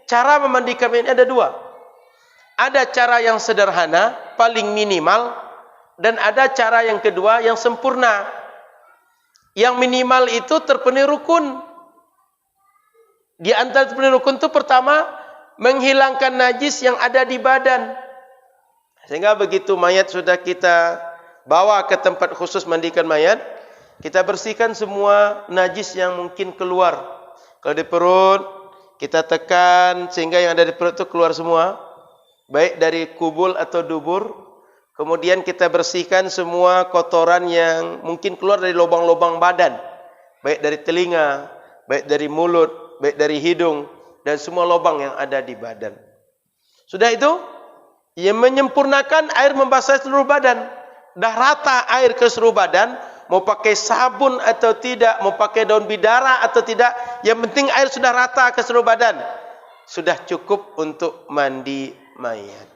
cara memandikan mayit ada dua. Ada cara yang sederhana, paling minimal, dan ada cara yang kedua yang sempurna. Yang minimal itu terpenuhi rukun. Di antara terpenuhi rukun itu pertama, menghilangkan najis yang ada di badan. Sehingga begitu mayat sudah kita bawa ke tempat khusus mandikan mayat, kita bersihkan semua najis yang mungkin keluar. Kalau di perut, kita tekan sehingga yang ada di perut itu keluar semua, baik dari kubul atau dubur. Kemudian kita bersihkan semua kotoran yang mungkin keluar dari lubang-lubang badan, baik dari telinga, baik dari mulut, baik dari hidung, dan semua lubang yang ada di badan. Sudah itu, yang menyempurnakan air membasahi seluruh badan. Dah rata air ke seluruh badan, mau pakai sabun atau tidak, mau pakai daun bidara atau tidak, yang penting air sudah rata ke seluruh badan. Sudah cukup untuk mandi mayat.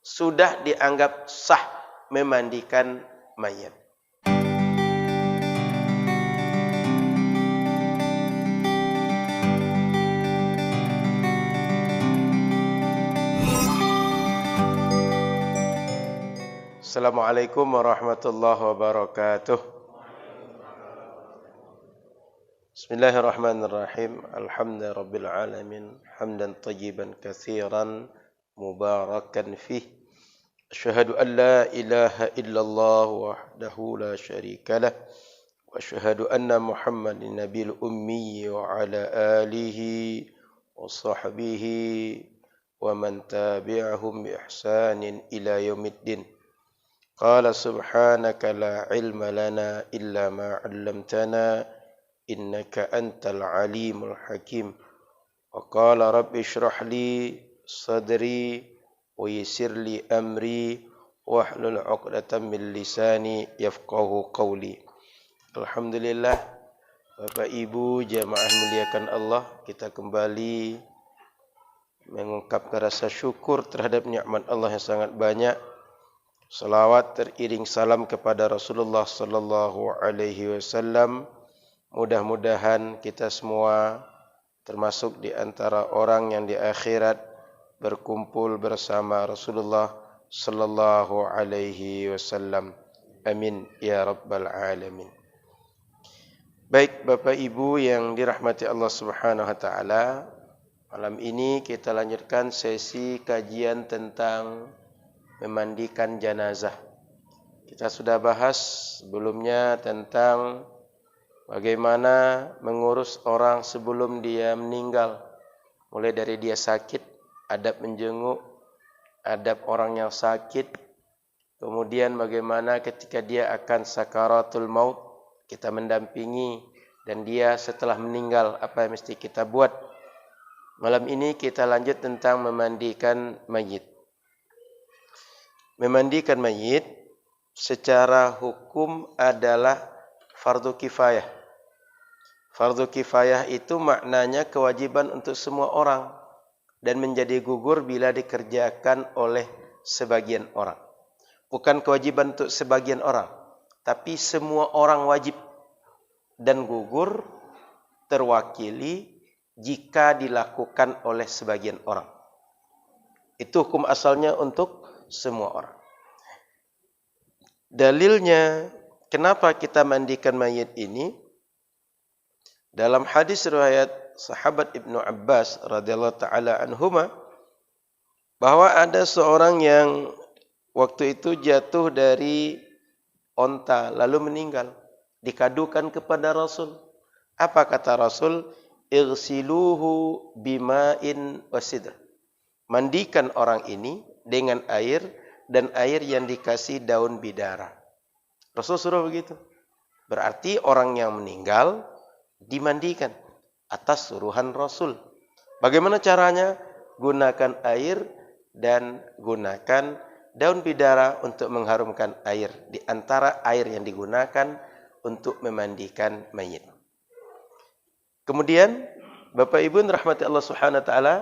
Sudah dianggap sah memandikan mayat. Assalamualaikum warahmatullahi wabarakatuh. Bismillahirrahmanirrahim. Alhamdulillahirabbil alamin. Hamdan tayyiban katsiran mubarakan fih. Asyhadu an la ilaha illallah wahdahu la syarikalah wa asyhadu anna Muhammadan nabiyul ummi wa ala alihi wa sahbihi wa man tabi'ahum bi ihsanin ila yaumiddin. Qala subhanaka la ilma lana illa ma 'allamtana innaka antal alimul hakim. Wa qala rabbi shrah li sadri wa yassir li amri wahlul 'uqdatam min lisani yafqahu qawli. Alhamdulillah, Bapak Ibu jamaah muliakan Allah, kita kembali mengungkapkan rasa syukur terhadap nikmat Allah yang sangat banyak. Salawat teriring salam kepada Rasulullah sallallahu alaihi wasallam. Mudah-mudahan kita semua termasuk di antara orang yang di akhirat berkumpul bersama Rasulullah sallallahu alaihi wasallam. Amin ya rabbal alamin. Baik Bapak Ibu yang dirahmati Allah Subhanahu wa taala, malam ini kita lanjutkan sesi kajian tentang memandikan jenazah. Kita sudah bahas sebelumnya tentang bagaimana mengurus orang sebelum dia meninggal. Mulai dari dia sakit, adab menjenguk, adab orang yang sakit. Kemudian bagaimana ketika dia akan sakaratul maut, kita mendampingi. Dan dia setelah meninggal, apa yang mesti kita buat. Malam ini kita lanjut tentang memandikan mayit. Memandikan mayit secara hukum adalah fardu kifayah. Fardu kifayah itu maknanya kewajiban untuk semua orang dan menjadi gugur bila dikerjakan oleh sebagian orang. Bukan kewajiban untuk sebagian orang, tapi semua orang wajib dan gugur terwakili jika dilakukan oleh sebagian orang. Itu hukum asalnya untuk semua orang. Dalilnya kenapa kita mandikan mayit ini? Dalam hadis riwayat sahabat Ibnu Abbas radhiyallahu taala anhuma, bahwa ada seorang yang waktu itu jatuh dari onta lalu meninggal, dikadukan kepada Rasul. Apa kata Rasul? Irsiluhu bima'in wasidr. Mandikan orang ini dengan air dan air yang dikasih daun bidara. Rasul suruh begitu. Berarti orang yang meninggal dimandikan atas suruhan Rasul. Bagaimana caranya? Gunakan air dan gunakan daun bidara untuk mengharumkan air. Di antara air yang digunakan untuk memandikan mayit. Kemudian Bapak Ibu rahmati Allah Subhanahu wa taala,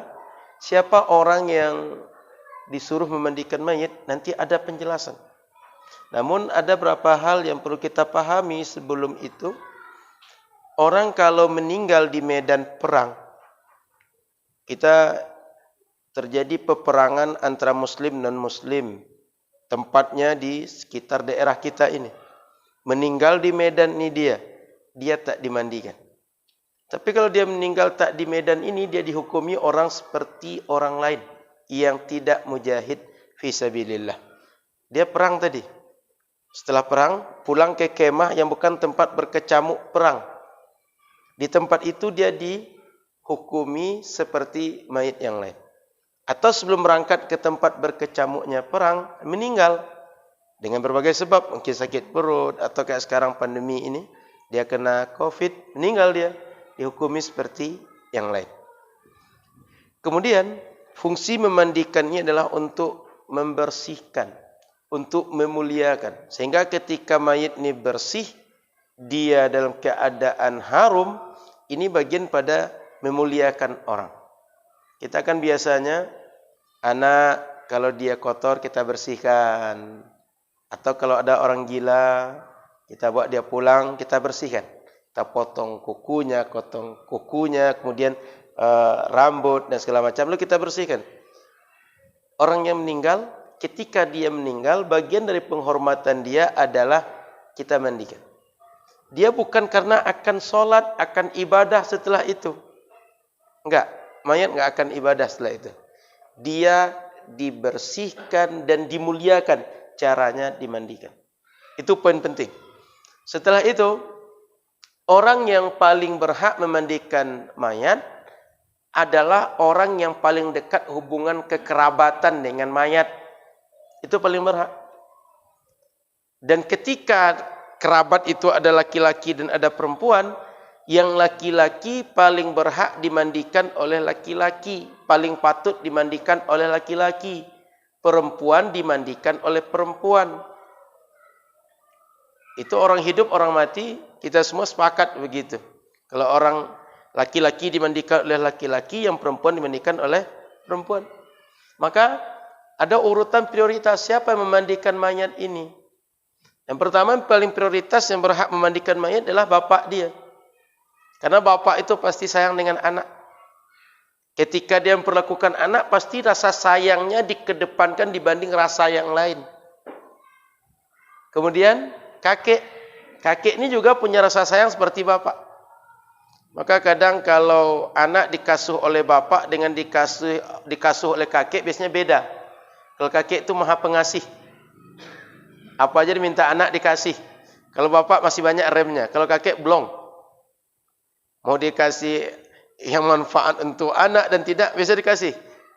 siapa orang yang disuruh memandikan mayit, nanti ada penjelasan. Namun ada beberapa hal yang perlu kita pahami sebelum itu. Orang kalau meninggal di medan perang, kita terjadi peperangan antara muslim dan muslim. Tempatnya di sekitar daerah kita ini. Meninggal di medan ini dia tak dimandikan. Tapi kalau dia meninggal tak di medan ini, dia dihukumi orang seperti orang lain yang tidak mujahid fisabilillah. Dia perang tadi. Setelah perang, pulang ke kemah yang bukan tempat berkecamuk perang. Di tempat itu dia dihukumi seperti mayit yang lain. Atau sebelum berangkat ke tempat berkecamuknya perang, meninggal dengan berbagai sebab, mungkin sakit perut atau kayak sekarang pandemi ini, dia kena COVID, meninggal dia, dihukumi seperti yang lain. Kemudian fungsi memandikannya adalah untuk membersihkan, untuk memuliakan, sehingga ketika mayit ini bersih, dia dalam keadaan harum, ini bagian pada memuliakan orang. Kita kan biasanya anak kalau dia kotor kita bersihkan, atau kalau ada orang gila kita bawa dia pulang kita bersihkan, kita potong kukunya, kemudian rambut dan segala macam, lalu kita bersihkan. Orang yang meninggal, ketika dia meninggal, bagian dari penghormatan dia adalah kita mandikan. Dia bukan karena akan sholat, akan ibadah setelah itu. Enggak, mayat enggak akan ibadah setelah itu. Dia dibersihkan dan dimuliakan, caranya dimandikan. Itu poin penting. Setelah itu, orang yang paling berhak memandikan mayat adalah orang yang paling dekat hubungan kekerabatan dengan mayat. Itu paling berhak. Dan ketika kerabat itu ada laki-laki dan ada perempuan, yang laki-laki paling berhak dimandikan oleh laki-laki, paling patut dimandikan oleh laki-laki. Perempuan dimandikan oleh perempuan. Itu orang hidup, orang mati, kita semua sepakat begitu. Kalau orang laki-laki dimandikan oleh laki-laki, yang perempuan dimandikan oleh perempuan. Maka ada urutan prioritas siapa yang memandikan mayat ini. Yang pertama, yang paling prioritas yang berhak memandikan mayat adalah bapak dia. Karena bapak itu pasti sayang dengan anak. Ketika dia memperlakukan anak, pasti rasa sayangnya dikedepankan dibanding rasa yang lain. Kemudian kakek. Kakek ini juga punya rasa sayang seperti bapak. Maka kadang kalau anak dikasuh oleh bapak dengan dikasuh oleh kakek, biasanya beda. Kalau kakek itu maha pengasih. Apa aja diminta anak dikasih. Kalau bapak masih banyak remnya. Kalau kakek belum. Mau dikasih yang manfaat untuk anak dan tidak, bisa dikasih.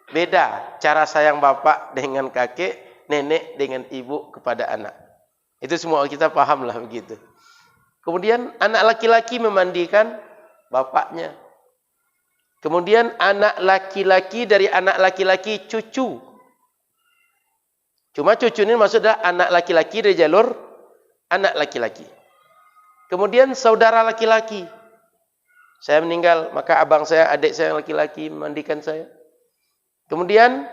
Beda cara sayang bapak dengan kakek, nenek dengan ibu kepada anak. Itu semua kita pahamlah begitu. Kemudian anak laki-laki memandikan bapaknya. Kemudian anak laki-laki dari anak laki-laki cucu. Cuma cucu ini maksudnya anak laki-laki dari jalur anak laki-laki. Kemudian saudara laki-laki. Saya meninggal, maka abang saya, adik saya yang laki-laki memandikan saya. Kemudian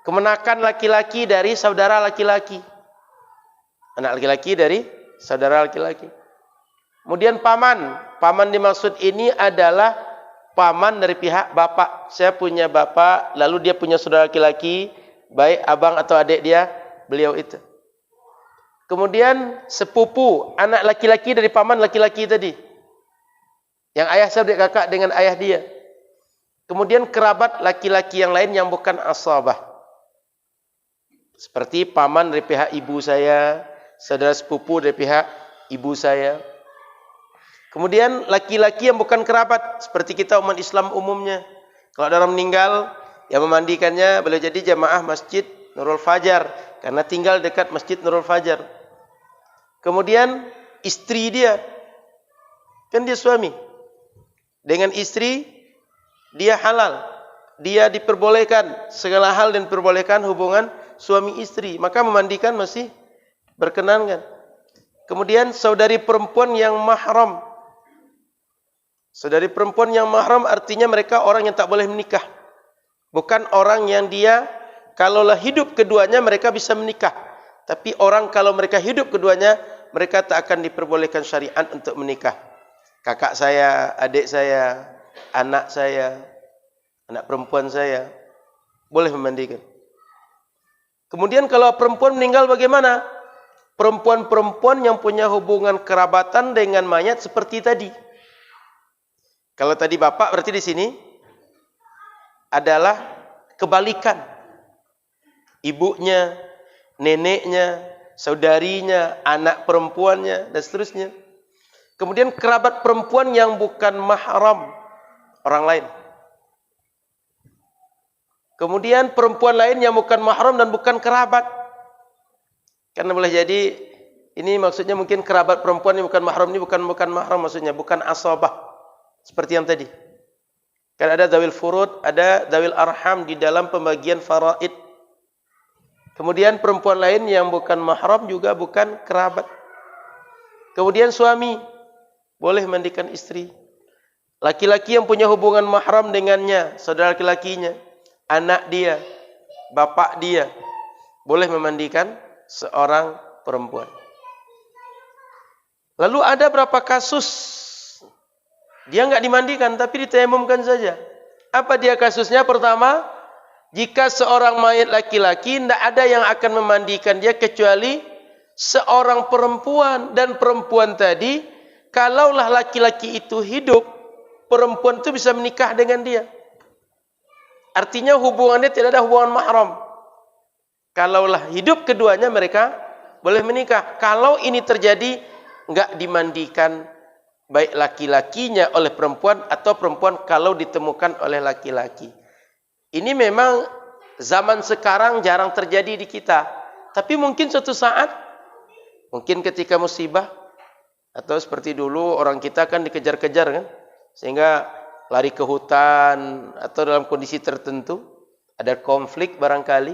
kemenakan laki-laki dari saudara laki-laki. Anak laki-laki dari saudara laki-laki. Kemudian paman. Paman dimaksud ini adalah paman dari pihak bapak. Saya punya bapak, lalu dia punya saudara laki-laki, baik abang atau adik dia, beliau itu. Kemudian sepupu, anak laki-laki dari paman laki-laki tadi. Yang ayah saya adik kakak dengan ayah dia. Kemudian kerabat laki-laki yang lain yang bukan asabah. Seperti paman dari pihak ibu saya, saudara sepupu dari pihak ibu saya. Kemudian laki-laki yang bukan kerabat, seperti kita umat Islam umumnya. Kalau ada orang meninggal, yang memandikannya boleh jadi jamaah Masjid Nurul Fajar, karena tinggal dekat Masjid Nurul Fajar. Kemudian istri dia, kan dia suami. Dengan istri, dia halal. Dia diperbolehkan segala hal dan diperbolehkan hubungan suami istri. Maka memandikan masih berkenankan. Kemudian saudari perempuan yang mahram. Saudari perempuan yang mahram artinya mereka orang yang tak boleh menikah. Bukan orang yang dia, kalaulah hidup keduanya mereka bisa menikah. Tapi orang kalau mereka hidup keduanya, mereka tak akan diperbolehkan syariat untuk menikah. Kakak saya, adik saya, anak perempuan saya. boleh memandikan. Kemudian kalau perempuan meninggal bagaimana? Perempuan-perempuan yang punya hubungan kerabatan dengan mayat seperti tadi. Kalau tadi bapak berarti di sini adalah kebalikan. Ibunya, neneknya, saudarinya, anak perempuannya, dan seterusnya. Kemudian kerabat perempuan yang bukan mahram orang lain. Kemudian perempuan lain yang bukan mahram dan bukan kerabat. Karena boleh jadi ini maksudnya mungkin kerabat perempuan yang bukan mahram ini bukan mahram maksudnya, bukan asabah seperti yang tadi. Kan ada zawil furud, ada zawil arham di dalam pembagian faraid. Kemudian perempuan lain yang bukan mahram juga bukan kerabat. Kemudian suami boleh mandikan istri. Laki-laki yang punya hubungan mahram dengannya, saudara laki-lakinya, anak dia, bapak dia, boleh memandikan seorang perempuan. Lalu ada berapa kasus dia enggak dimandikan tapi ditayamumkan saja. Apa dia kasusnya? Pertama, jika seorang mayat laki-laki tidak ada yang akan memandikan dia kecuali seorang perempuan, dan perempuan tadi kalaulah laki-laki itu hidup, perempuan itu bisa menikah dengan dia. Artinya hubungannya tidak ada hubungan mahram. Kalaulah hidup keduanya mereka boleh menikah. Kalau ini terjadi enggak dimandikan baik laki-lakinya oleh perempuan atau perempuan kalau ditemukan oleh laki-laki. Ini memang zaman sekarang jarang terjadi di kita. Tapi mungkin suatu saat, mungkin ketika musibah, atau seperti dulu orang kita kan dikejar-kejar kan, sehingga lari ke hutan atau dalam kondisi tertentu, ada konflik barangkali,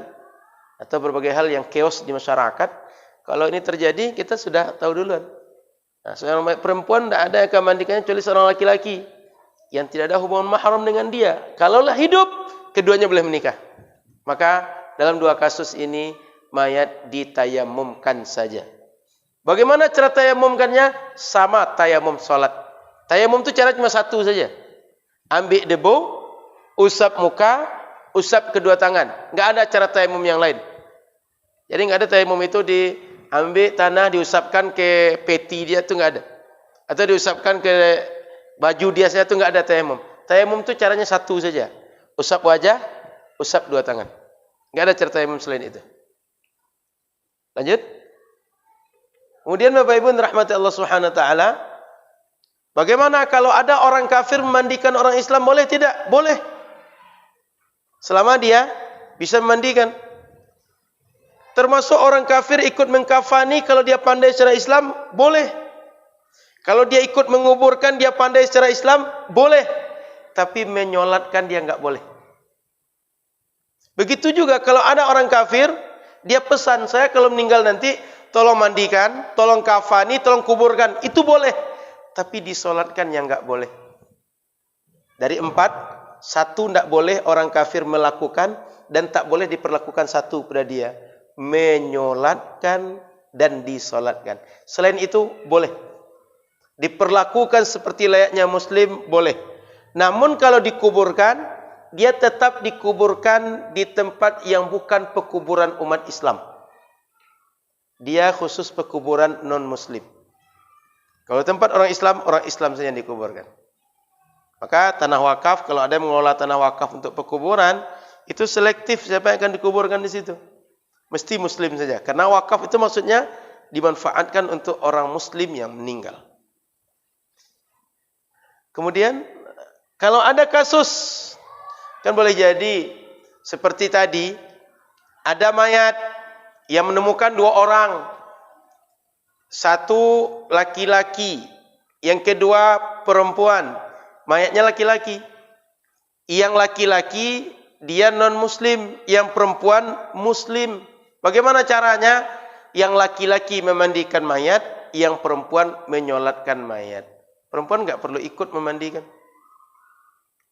atau berbagai hal yang chaos di masyarakat. Kalau ini terjadi, kita sudah tahu duluan. Nah, seorang perempuan tidak ada yang akan mandikannya kecuali seorang laki-laki yang tidak ada hubungan mahram dengan dia. Kalaulah hidup, keduanya boleh menikah. Maka dalam dua kasus ini mayat ditayamumkan saja. Bagaimana cara tayamumkannya? Sama tayamum salat. Tayamum itu cara cuma satu saja. Ambil debu, usap muka, usap kedua tangan. Enggak ada cara tayamum yang lain. Jadi enggak ada tayamum itu diambil tanah diusapkan ke peti dia, itu enggak ada. Atau diusapkan ke baju dia saja, itu enggak ada tayamum. Tayamum itu caranya satu saja. Usap wajah, usap dua tangan. Enggak ada cara tayamum selain itu. Lanjut. Kemudian Bapak Ibu rahmati Allah Subhanahu wa taala, bagaimana kalau ada orang kafir memandikan orang Islam, boleh tidak? Boleh. Selama dia bisa memandikan. Termasuk orang kafir ikut mengkafani kalau dia pandai secara Islam, boleh. Kalau dia ikut menguburkan, dia pandai secara Islam, boleh. Tapi menyolatkan dia enggak boleh. Begitu juga kalau ada orang kafir, dia pesan, saya kalau meninggal nanti tolong mandikan, tolong kafani, tolong kuburkan. Itu boleh. Tapi disolatkan yang enggak boleh. Dari 4, 1 tidak boleh orang kafir melakukan, dan tak boleh diperlakukan satu pada dia. Menyolatkan dan disolatkan. Selain itu boleh. Diperlakukan seperti layaknya muslim, boleh. Namun kalau dikuburkan, dia tetap dikuburkan di tempat yang bukan pekuburan umat Islam. Dia khusus pekuburan non-muslim. Kalau tempat orang Islam saja yang dikuburkan. Maka tanah wakaf, kalau ada yang mengelola tanah wakaf untuk pekuburan, itu selektif siapa yang akan dikuburkan di situ. Mesti muslim saja. Karena wakaf itu maksudnya dimanfaatkan untuk orang muslim yang meninggal. Kemudian, kalau ada kasus, kan boleh jadi seperti tadi, ada mayat yang menemukan 2 orang. Satu laki-laki, yang kedua perempuan. Mayatnya laki-laki. Yang laki-laki dia non-muslim, yang perempuan muslim. Bagaimana caranya? Yang laki-laki memandikan mayat, yang perempuan menyolatkan mayat. Perempuan enggak perlu ikut memandikan.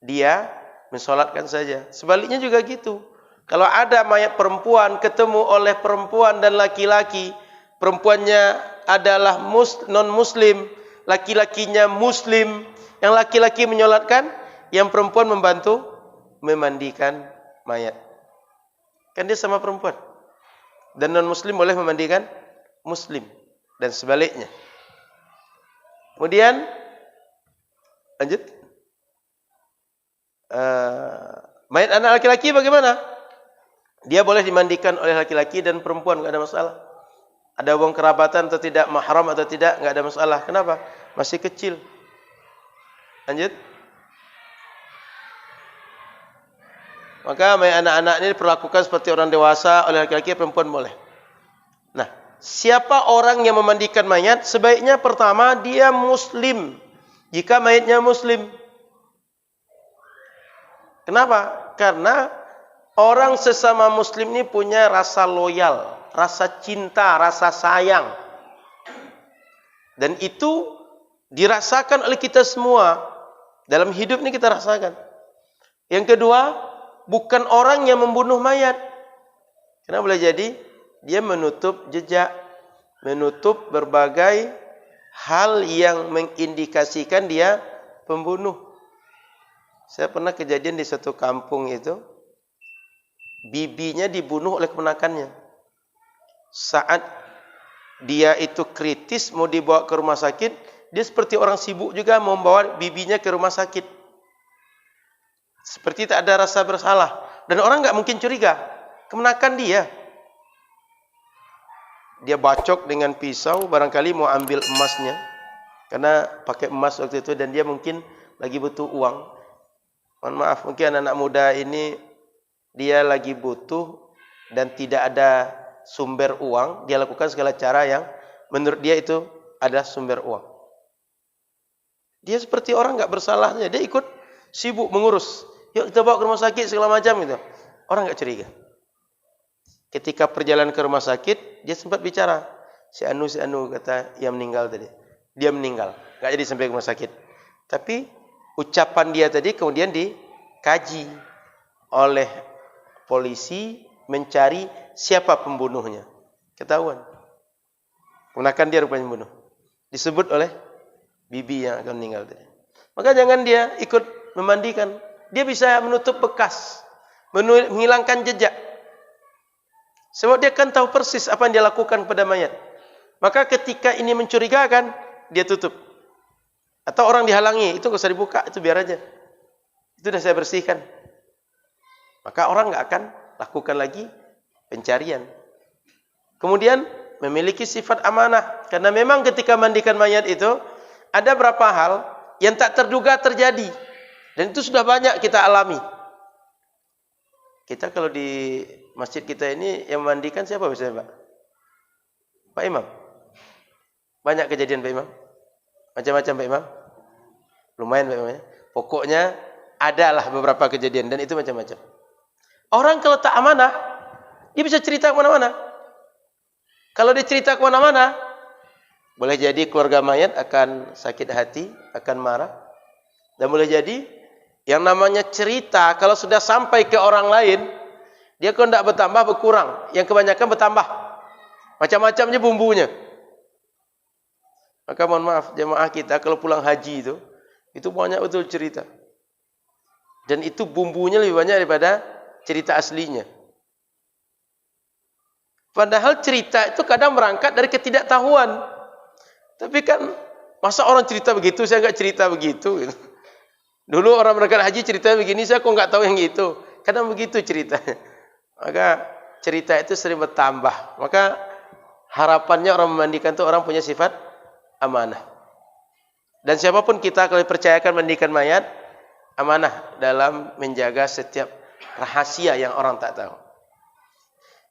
Dia mensolatkan saja. Sebaliknya juga gitu. Kalau ada mayat perempuan ketemu oleh perempuan dan laki-laki, perempuannya adalah non-muslim, laki-lakinya muslim, yang laki-laki menyolatkan, yang perempuan membantu memandikan mayat. Kan dia sama perempuan. Dan non-muslim boleh memandikan muslim. Dan sebaliknya. Kemudian, lanjut. Mayat anak laki-laki bagaimana? Dia boleh dimandikan oleh laki-laki dan perempuan, enggak ada masalah. Ada hubungan kerabatan atau tidak, mahram atau tidak, enggak ada masalah. Kenapa? Masih kecil. Lanjut. Maka mayat anak-anak ini diperlakukan seperti orang dewasa, oleh laki-laki, perempuan boleh. Nah, siapa orang yang memandikan mayat? Sebaiknya pertama dia muslim. Jika mayatnya muslim. Kenapa? Karena orang sesama muslim ini punya rasa loyal, rasa cinta, rasa sayang. Dan itu dirasakan oleh kita semua. Dalam hidup ini kita rasakan. Yang kedua, bukan orang yang membunuh mayat. Karena boleh jadi dia menutup jejak, menutup berbagai hal yang mengindikasikan dia pembunuh. Saya pernah kejadian di satu kampung itu, bibinya dibunuh oleh keponakannya. Saat dia itu kritis mau dibawa ke rumah sakit, dia seperti orang sibuk juga mau membawa bibinya ke rumah sakit. Seperti tak ada rasa bersalah. Dan orang enggak mungkin curiga. Keponakan dia. Dia bacok dengan pisau, barangkali mau ambil emasnya. Karena pakai emas waktu itu dan dia mungkin lagi butuh uang. Mohon maaf, mungkin anak muda ini dia lagi butuh dan tidak ada sumber uang, dia lakukan segala cara yang menurut dia itu ada sumber uang. Dia seperti orang enggak bersalahnya, dia ikut sibuk mengurus. Yuk kita bawa ke rumah sakit segala macam gitu. Orang enggak curiga. Ketika perjalanan ke rumah sakit, dia sempat bicara. Si Anu kata yang meninggal tadi. Dia meninggal, enggak jadi sampai ke rumah sakit. Tapi ucapan dia tadi kemudian dikaji oleh polisi mencari siapa pembunuhnya. Ketahuan. Keponakan dia rupanya membunuh. Disebut oleh bibi yang akan meninggal tadi. Maka jangan dia ikut memandikan. Dia bisa menutup bekas, menghilangkan jejak. Sebab dia kan tahu persis apa yang dia lakukan kepada mayat. Maka ketika ini mencurigakan, dia tutup. Atau orang dihalangi, itu enggak usah dibuka, itu biar aja. Itu sudah saya bersihkan. Maka orang enggak akan lakukan lagi pencarian. Kemudian memiliki sifat amanah. Karena memang ketika mandikan mayat itu, ada beberapa hal yang tak terduga terjadi. Dan itu sudah banyak kita alami. Kita kalau di masjid kita ini yang memandikan siapa biasanya, Pak? Pak Imam. Banyak kejadian Pak Imam. Macam-macam Pak Imam. Lumayan Pak Imam ya. Pokoknya adalah beberapa kejadian dan itu macam-macam. Orang kalau tak amanah, dia bisa cerita kemana-mana. Kalau dia cerita kemana-mana, boleh jadi keluarga mayat akan sakit hati, akan marah. Dan boleh jadi yang namanya cerita kalau sudah sampai ke orang lain, dia kalau tidak bertambah berkurang. Yang kebanyakan bertambah. Macam-macamnya bumbunya. Maka mohon maaf jemaah kita kalau pulang haji itu banyak betul cerita. Dan itu bumbunya lebih banyak daripada cerita aslinya. Padahal cerita itu kadang berangkat dari ketidaktahuan. Tapi kan masa orang cerita begitu, saya enggak cerita begitu. Dulu orang berangkat haji cerita begini, saya kok enggak tahu yang itu. Kadang begitu ceritanya. Maka cerita itu sering bertambah. Maka harapannya orang memandikan itu orang punya sifat amanah. Dan siapapun kita kalau dipercayakan mandikan mayat, amanah dalam menjaga setiap rahasia yang orang tak tahu.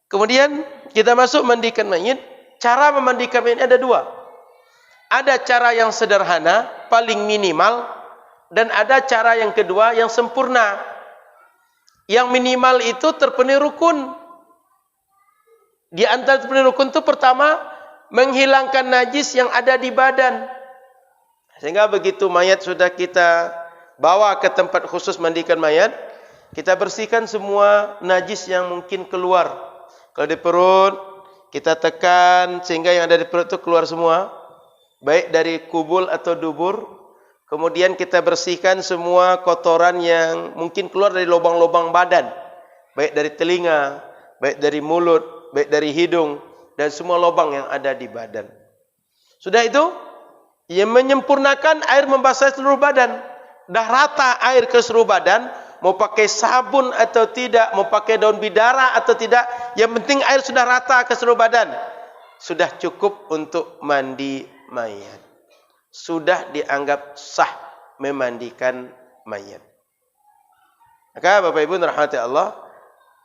Kemudian kita masuk mandikan mayat. Cara memandikan mayat ada dua. Ada cara yang sederhana, paling minimal, dan ada cara yang kedua yang sempurna. Yang minimal itu terpenuhi rukun. Di antara terpenuhi rukun itu pertama, menghilangkan najis yang ada di badan. Sehingga begitu mayat sudah kita bawa ke tempat khusus mandikan mayat, kita bersihkan semua najis yang mungkin keluar. Kalau di perut, kita tekan sehingga yang ada di perut itu keluar semua. Baik dari kubul atau dubur. Kemudian kita bersihkan semua kotoran yang mungkin keluar dari lubang-lubang badan. Baik dari telinga, baik dari mulut, baik dari hidung, dan semua lubang yang ada di badan. Sudah itu, ia menyempurnakan air membasahi seluruh badan. Dah rata air ke seluruh badan, mau pakai sabun atau tidak, mau pakai daun bidara atau tidak, yang penting air sudah rata ke seluruh badan. Sudah cukup untuk mandi mayat. Sudah dianggap sah memandikan mayat. Maka Bapak Ibu rahmati Allah,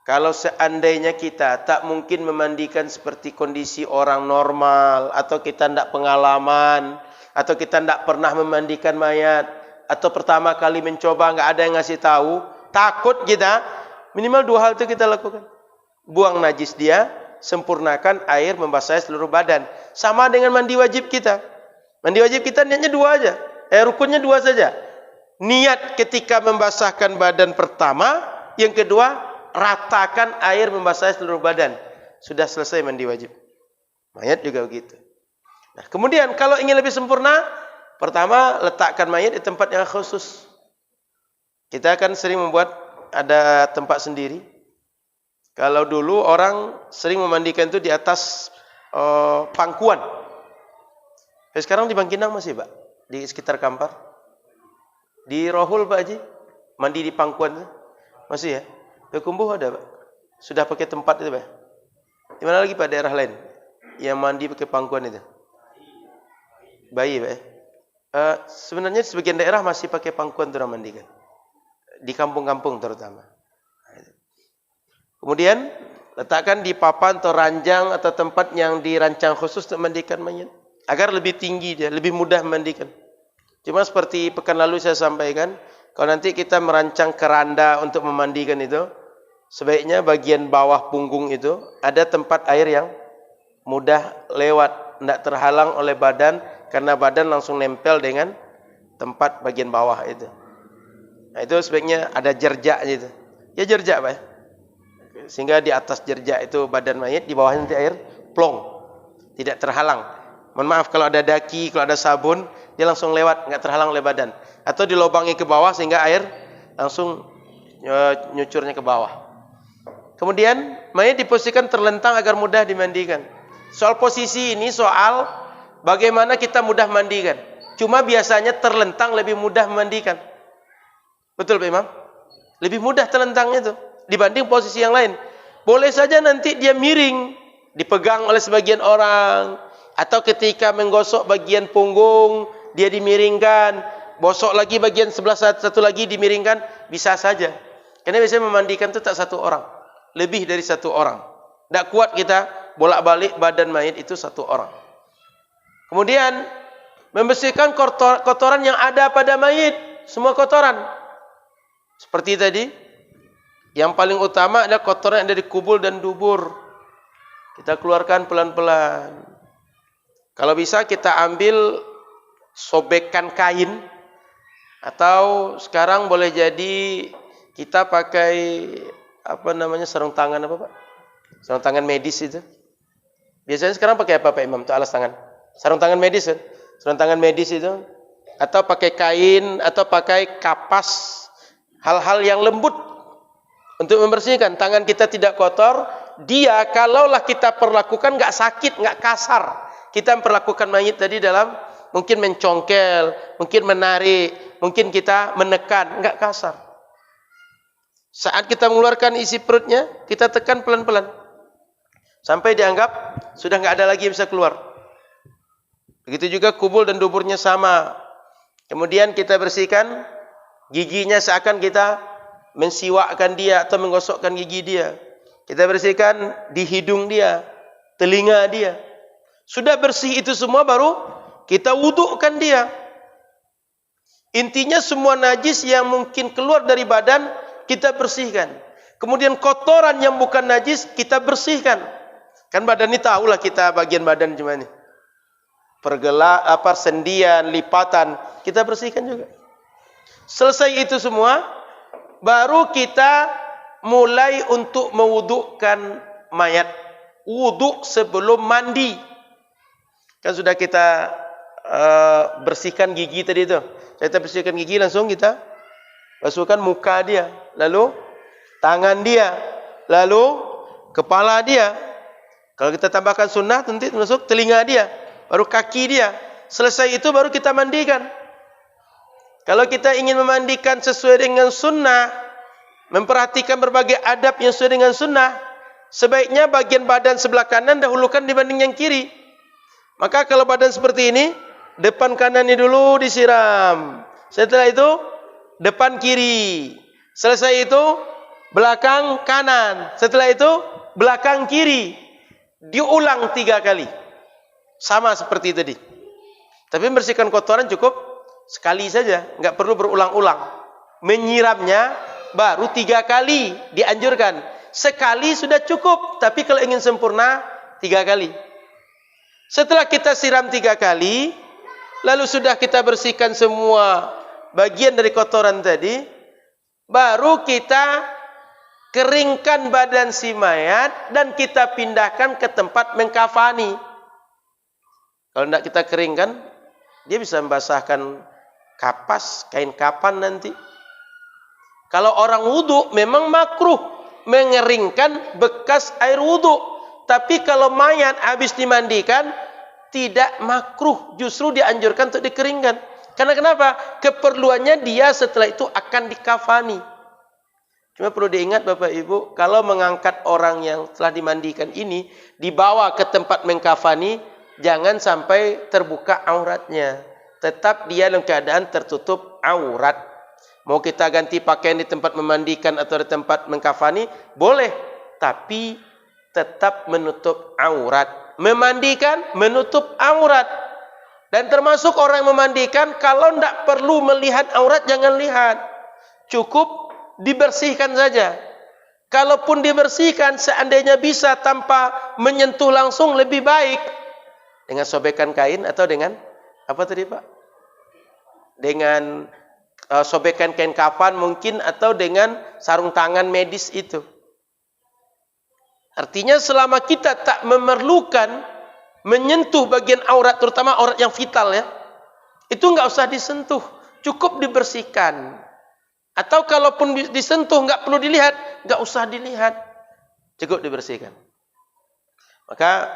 kalau seandainya kita tak mungkin memandikan seperti kondisi orang normal, atau kita tidak pengalaman, atau kita tidak pernah memandikan mayat, atau pertama kali mencoba nggak ada yang ngasih tahu, takut kita, minimal dua hal itu kita lakukan. Buang najis dia, sempurnakan air membasahi seluruh badan. Sama dengan mandi wajib kita. Mandi wajib kita niatnya dua aja. Rukunnya dua saja. Niat ketika membasahkan badan pertama, yang kedua ratakan air membasahi seluruh badan. Sudah selesai mandi wajib. Mayat juga begitu. Nah, kemudian kalau ingin lebih sempurna, pertama letakkan mayat di tempat yang khusus. Kita akan sering membuat ada tempat sendiri. Kalau dulu orang sering memandikan itu di atas pangkuan. Sekarang di Bangkinang masih, Pak? Di sekitar Kampar? Di Rohul, Pak Haji? Mandi di pangkuan itu? Masih ya? Di Kumbuh ada, Pak? Sudah pakai tempat itu, Pak? Di mana lagi, Pak, daerah lain yang mandi pakai pangkuan itu? Bayi, Pak. Sebenarnya sebagian daerah masih pakai pangkuan untuk mandikan. Di kampung-kampung terutama. Kemudian letakkan di papan atau ranjang atau tempat yang dirancang khusus untuk mandikan mayat, agar lebih tinggi dia, lebih mudah memandikan. Cuma seperti pekan lalu saya sampaikan, kalau nanti kita merancang keranda untuk memandikan itu, sebaiknya bagian bawah punggung itu ada tempat air yang mudah lewat, tidak terhalang oleh badan, karena badan langsung nempel dengan tempat bagian bawah itu. Nah, itu sebaiknya ada jerjak gitu. Ya jerjak, Pak. Sehingga di atas jerjak itu badan mayat, di bawahnya nanti air plong, tidak terhalang. Mohon maaf kalau ada daki, kalau ada sabun, dia langsung lewat, nggak terhalang oleh badan. Atau dilobangi ke bawah sehingga air langsung nyucurnya ke bawah. Kemudian mayat diposisikan terlentang agar mudah dimandikan. Soal posisi ini soal bagaimana kita mudah mandikan. Cuma biasanya terlentang lebih mudah memandikan. Betul, Pak Imam? Lebih mudah terlentangnya itu dibanding posisi yang lain. Boleh saja nanti dia miring, dipegang oleh sebagian orang, atau ketika menggosok bagian punggung dia dimiringkan, gosok lagi bagian sebelah satu lagi dimiringkan, bisa saja. Karena biasanya memandikan itu tak satu orang, lebih dari satu orang. Tidak kuat kita bolak-balik badan mayat itu satu orang. Kemudian membersihkan kotoran yang ada pada mayat, semua kotoran. Seperti tadi, yang paling utama adalah kotoran yang ada di kubul dan dubur. Kita keluarkan pelan-pelan. Kalau bisa kita ambil sobekan kain, atau sekarang boleh jadi kita pakai sarung tangan apa, Pak? Sarung tangan medis itu. Biasanya sekarang pakai apa, Pak Imam? Itu alas tangan. Sarung tangan medis kan? Sarung tangan medis itu, atau pakai kain, atau pakai kapas, hal-hal yang lembut untuk membersihkan tangan kita tidak kotor. Dia kalaulah kita perlakukan nggak sakit, nggak kasar. Kita memperlakukan mayit tadi dalam mungkin mencongkel, mungkin menarik, mungkin kita menekan, nggak kasar. Saat kita mengeluarkan isi perutnya, kita tekan pelan-pelan sampai dianggap sudah nggak ada lagi yang bisa keluar. Begitu juga kubul dan duburnya sama. Kemudian kita bersihkan giginya, seakan kita mensiwakkan dia atau menggosokkan gigi dia. Kita bersihkan di hidung dia, telinga dia. Sudah bersih itu semua, baru kita wudukkan dia. Intinya semua najis yang mungkin keluar dari badan kita bersihkan. Kemudian kotoran yang bukan najis kita bersihkan. Kan badan ini tahulah kita bagian badan cuma ini. Sendian, lipatan, kita bersihkan juga. Selesai itu semua, baru kita mulai untuk mewudukkan mayat. Wuduk sebelum mandi. Kan sudah kita bersihkan gigi tadi itu. Kita bersihkan gigi, langsung kita basuhkan muka dia, lalu tangan dia, lalu kepala dia. Kalau kita tambahkan sunnah, nanti masuk telinga dia, baru kaki dia. Selesai itu baru kita mandikan. Kalau kita ingin memandikan sesuai dengan sunnah, memperhatikan berbagai adab yang sesuai dengan sunnah, sebaiknya bagian badan sebelah kanan dahulukan dibanding yang kiri. Maka kalau badan seperti ini, depan kanan ini dulu disiram. Setelah itu, depan kiri. Selesai itu, belakang kanan. Setelah itu, belakang kiri. Diulang 3 kali. Sama seperti tadi. Tapi membersihkan kotoran cukup sekali saja. Enggak perlu berulang-ulang. Menyiramnya baru 3 kali dianjurkan. Sekali sudah cukup. Tapi kalau ingin sempurna, 3 kali. Setelah kita siram 3 kali, lalu sudah kita bersihkan semua bagian dari kotoran tadi, baru kita keringkan badan si mayat dan kita pindahkan ke tempat mengkafani. Kalau tidak kita keringkan, dia bisa membasahkan kapas, kain kapan nanti. Kalau orang wudu memang makruh mengeringkan bekas air wudu. Tapi kalau mayat habis dimandikan, tidak makruh, justru dianjurkan untuk dikeringkan. Karena kenapa? Keperluannya dia setelah itu akan dikafani. Cuma perlu diingat Bapak Ibu, kalau mengangkat orang yang telah dimandikan ini, dibawa ke tempat mengkafani, jangan sampai terbuka auratnya. Tetap dia dalam keadaan tertutup aurat. Mau kita ganti pakaian di tempat memandikan atau di tempat mengkafani, boleh. Tapi tetap menutup aurat. Memandikan, menutup aurat. Dan termasuk orang yang memandikan, kalau tidak perlu melihat aurat, jangan lihat. Cukup dibersihkan saja. Kalaupun dibersihkan, seandainya bisa tanpa menyentuh langsung lebih baik. Dengan sobekan kain atau dengan apa tadi Pak? Dengan sobekan kain kafan mungkin, atau dengan sarung tangan medis itu. Artinya selama kita tak memerlukan menyentuh bagian aurat, terutama aurat yang vital ya, itu enggak usah disentuh, cukup dibersihkan. Atau kalaupun disentuh enggak perlu dilihat, enggak usah dilihat, cukup dibersihkan. Maka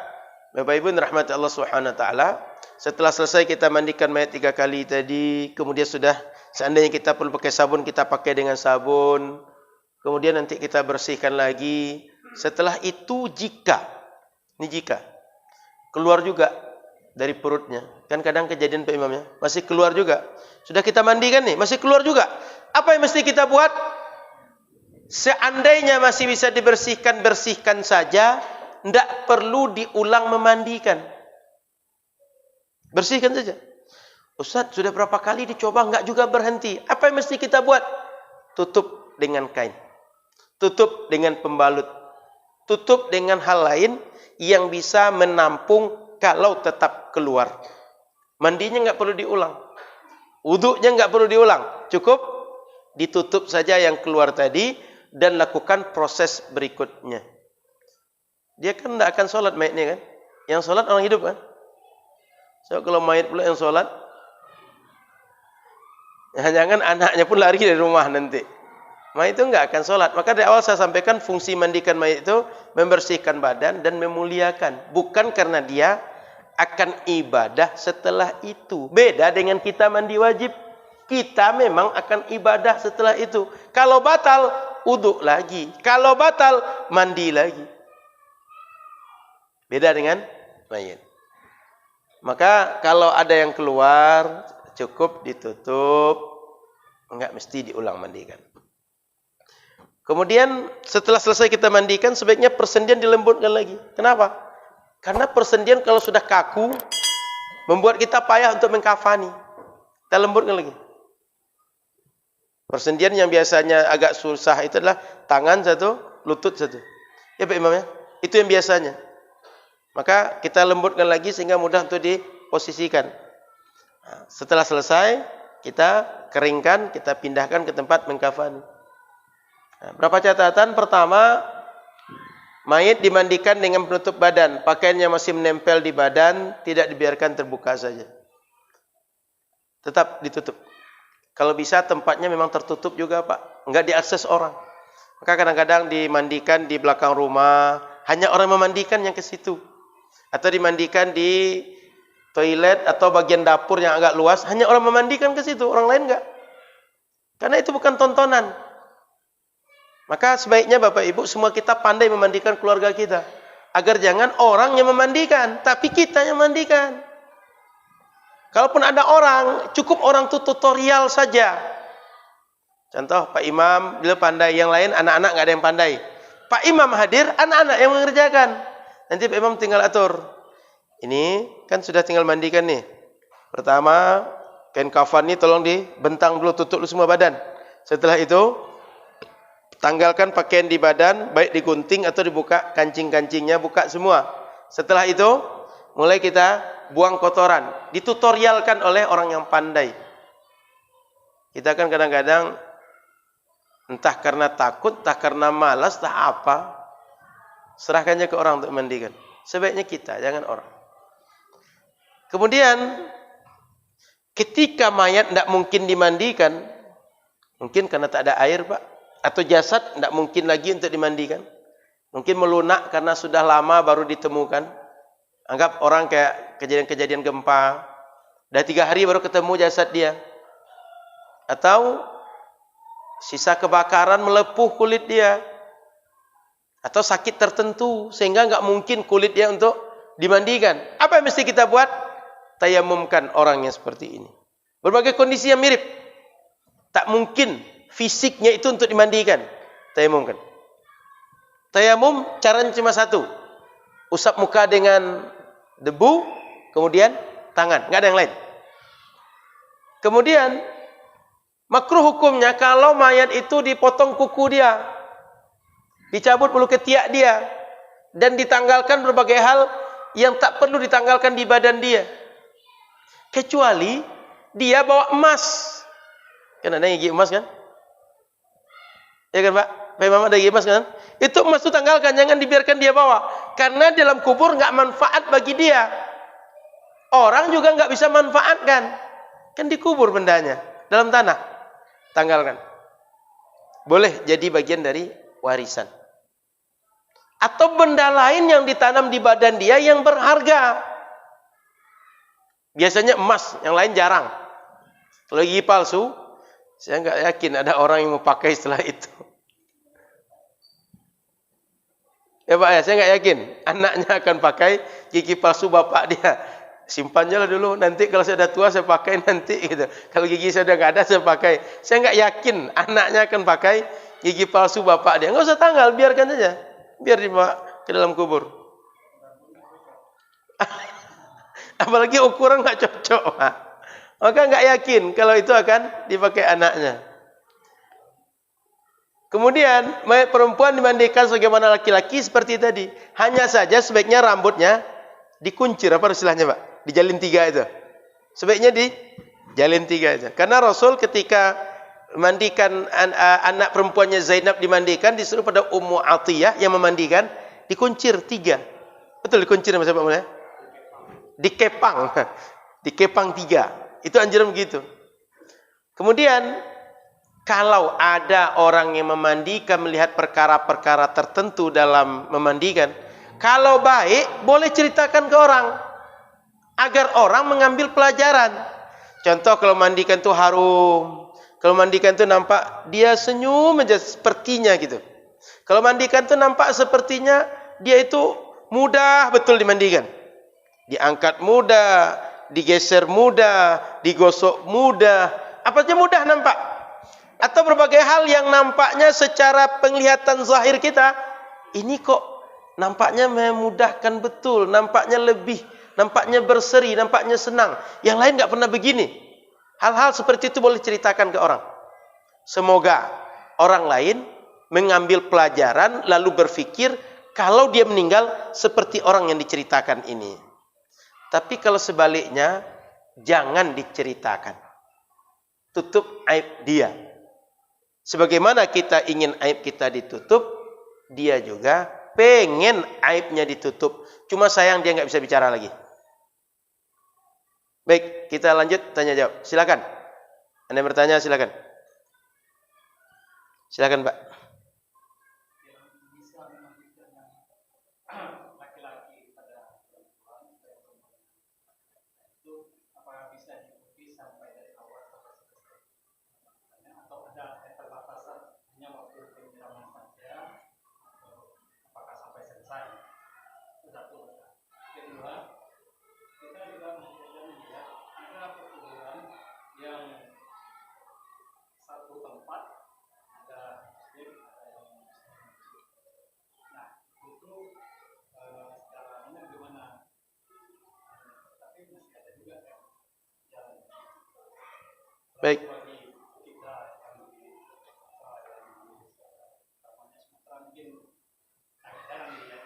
Bapak Ibu rahmati Allah Subhanahu wa taala, setelah selesai kita mandikan mayat 3 kali tadi, kemudian sudah seandainya kita perlu pakai sabun, kita pakai dengan sabun. Kemudian nanti kita bersihkan lagi. Setelah itu jika keluar juga dari perutnya. Kan kadang kejadian Pak Imam ya, masih keluar juga. Sudah kita mandikan nih, masih keluar juga. Apa yang mesti kita buat? Seandainya masih bisa dibersihkan, bersihkan saja. Tidak perlu diulang memandikan. Bersihkan saja. Ustaz, sudah berapa kali dicoba, enggak juga berhenti. Apa yang mesti kita buat? Tutup dengan kain. Tutup dengan pembalut. Tutup dengan hal lain yang bisa menampung kalau tetap keluar. Mandinya enggak perlu diulang. Wudunya enggak perlu diulang. Cukup ditutup saja yang keluar tadi dan lakukan proses berikutnya. Dia kan tidak akan sholat mayatnya kan? Yang sholat orang hidup kan? So kalau mayat pula yang sholat, jangan anaknya pun lari dari rumah nanti. Mayat itu enggak akan sholat. Maka dari awal saya sampaikan fungsi mandikan mayat itu membersihkan badan dan memuliakan. Bukan karena dia akan ibadah setelah itu. Beda dengan kita mandi wajib. Kita memang akan ibadah setelah itu. Kalau batal, wudu lagi. Kalau batal, mandi lagi. Beda dengan mayat. Maka kalau ada yang keluar, cukup ditutup. Enggak mesti diulang mandikan. Kemudian setelah selesai kita mandikan, sebaiknya persendian dilembutkan lagi. Kenapa? Karena persendian kalau sudah kaku, membuat kita payah untuk mengkafani. Kita lembutkan lagi. Persendian yang biasanya agak susah itu adalah tangan satu, lutut satu. Ya Pak Imam ya? Itu yang biasanya. Maka kita lembutkan lagi sehingga mudah untuk diposisikan. Nah, setelah selesai, kita keringkan, kita pindahkan ke tempat mengkafani. Nah, berapa catatan? Pertama, mayit dimandikan dengan penutup badan. Pakaiannya masih menempel di badan, tidak dibiarkan terbuka saja. Tetap ditutup. Kalau bisa tempatnya memang tertutup juga Pak. Enggak diakses orang. Maka kadang-kadang dimandikan di belakang rumah, Hanya orang memandikan yang ke situ. Atau dimandikan di toilet atau bagian dapur yang agak luas, hanya orang memandikan ke situ, orang lain enggak. Karena itu bukan tontonan. Maka sebaiknya Bapak Ibu semua kita pandai memandikan keluarga kita. Agar jangan orang yang memandikan, tapi kita yang memandikan. Kalaupun ada orang, cukup orang itu tutorial saja. Contoh Pak Imam, beliau pandai, yang lain anak-anak enggak ada yang pandai. Pak Imam hadir, anak-anak yang mengerjakan. Nanti Pak Imam tinggal atur. Ini kan sudah tinggal mandikan nih. Pertama, kain kafan ini tolong dibentang dulu, tutup dulu semua badan. Setelah itu, tanggalkan pakaian di badan, baik digunting atau dibuka kancing-kancingnya, buka semua. Setelah itu, mulai kita buang kotoran. Ditutorialkan oleh orang yang pandai. Kita kan kadang-kadang entah karena takut, entah karena malas, entah apa, serahkannya ke orang untuk mandikan. Sebaiknya kita, jangan orang. Kemudian ketika mayat tidak mungkin dimandikan, mungkin karena tak ada air Pak, atau jasad tidak mungkin lagi untuk dimandikan, mungkin melunak karena sudah lama baru ditemukan. Anggap orang kayak kejadian-kejadian gempa, dah 3 hari baru ketemu jasad dia, atau sisa kebakaran melepuh kulit dia, atau sakit tertentu sehingga enggak mungkin kulit dia untuk dimandikan. Apa yang mesti kita buat? Tayamumkan orang yang seperti ini. Berbagai kondisi yang mirip. Tak mungkin fisiknya itu untuk dimandikan. Tayamumkan. Tayamum caranya cuma satu. Usap muka dengan debu, kemudian tangan. Enggak ada yang lain. Kemudian makruh hukumnya kalau mayat itu dipotong kuku dia, dicabut bulu ketiak dia, dan ditanggalkan berbagai hal yang tak perlu ditanggalkan di badan dia. Kecuali dia bawa emas. Kan ada yang gigi emas kan? Ya kan Pak? Pak Imam ada gigi emas kan? Itu emas itu tanggalkan, jangan dibiarkan dia bawa. Karena dalam kubur enggak manfaat bagi dia. Orang juga enggak bisa manfaatkan. Kan dikubur bendanya dalam tanah. Tanggalkan. Boleh jadi bagian dari warisan. Atau benda lain yang ditanam di badan dia yang berharga. Biasanya emas, yang lain jarang. Kalau gigi palsu, saya enggak yakin ada orang yang mau pakai setelah itu. Ya Pak ya, saya enggak yakin anaknya akan pakai gigi palsu bapak dia. Simpannya lah dulu, nanti kalau saya sudah tua saya pakai nanti gitu. Kalau gigi saya sudah enggak ada saya pakai. Saya enggak yakin anaknya akan pakai gigi palsu bapak dia. Enggak usah tanggal, biarkan saja. Biar dibawa ke dalam kubur. Apalagi ukuran enggak cocok. Maka enggak yakin kalau itu akan dipakai anaknya. Kemudian mayat perempuan dimandikan sebagaimana laki-laki seperti tadi. Hanya saja sebaiknya rambutnya dikuncir, apa istilahnya Pak? Dijalin 3 itu. Sebaiknya dijalin 3 itu. Karena Rasul ketika mandikan anak perempuannya Zainab dimandikan, disuruh pada Ummu Atiyah yang memandikan, dikuncir 3. Betul dikuncir Mas Pak Mulya? Dikepang. Dikepang 3. Itu anjuran begitu. Kemudian kalau ada orang yang memandikan melihat perkara-perkara tertentu dalam memandikan, kalau baik boleh ceritakan ke orang agar orang mengambil pelajaran. Contoh kalau mandikan itu harum, kalau mandikan itu nampak dia senyum aja sepertinya gitu. Kalau mandikan itu nampak sepertinya dia itu mudah betul dimandikan. Diangkat mudah, digeser mudah, digosok mudah, apa saja mudah nampak. Atau berbagai hal yang nampaknya secara penglihatan zahir kita, ini kok nampaknya memudahkan betul, nampaknya lebih, nampaknya berseri, nampaknya senang. Yang lain enggak pernah begini. Hal-hal seperti itu boleh ceritakan ke orang. Semoga orang lain mengambil pelajaran lalu berpikir kalau dia meninggal seperti orang yang diceritakan ini. Tapi kalau sebaliknya, jangan diceritakan. Tutup aib dia. Sebagaimana kita ingin aib kita ditutup, dia juga pengen aibnya ditutup. Cuma sayang dia nggak bisa bicara lagi. Baik, kita lanjut tanya jawab. Silakan. Anda bertanya silakan. Silakan Pak. laki-laki pada perempuan itu apakah bisa diikuti sampai dari awal sampai selesai, atau ada keterbatasan hanya waktu penyiraman saja, atau apakah sampai selesai? Itu satu. Kedua, kita juga melihat ada perkuburan yang satu tempat ada muslim, ada yang muslim. Nah, itu caranya gimana? Tapi masih ada juga yang Baik. bagi kita yang di namanya Sumatera mungkin agak jarang dilihat.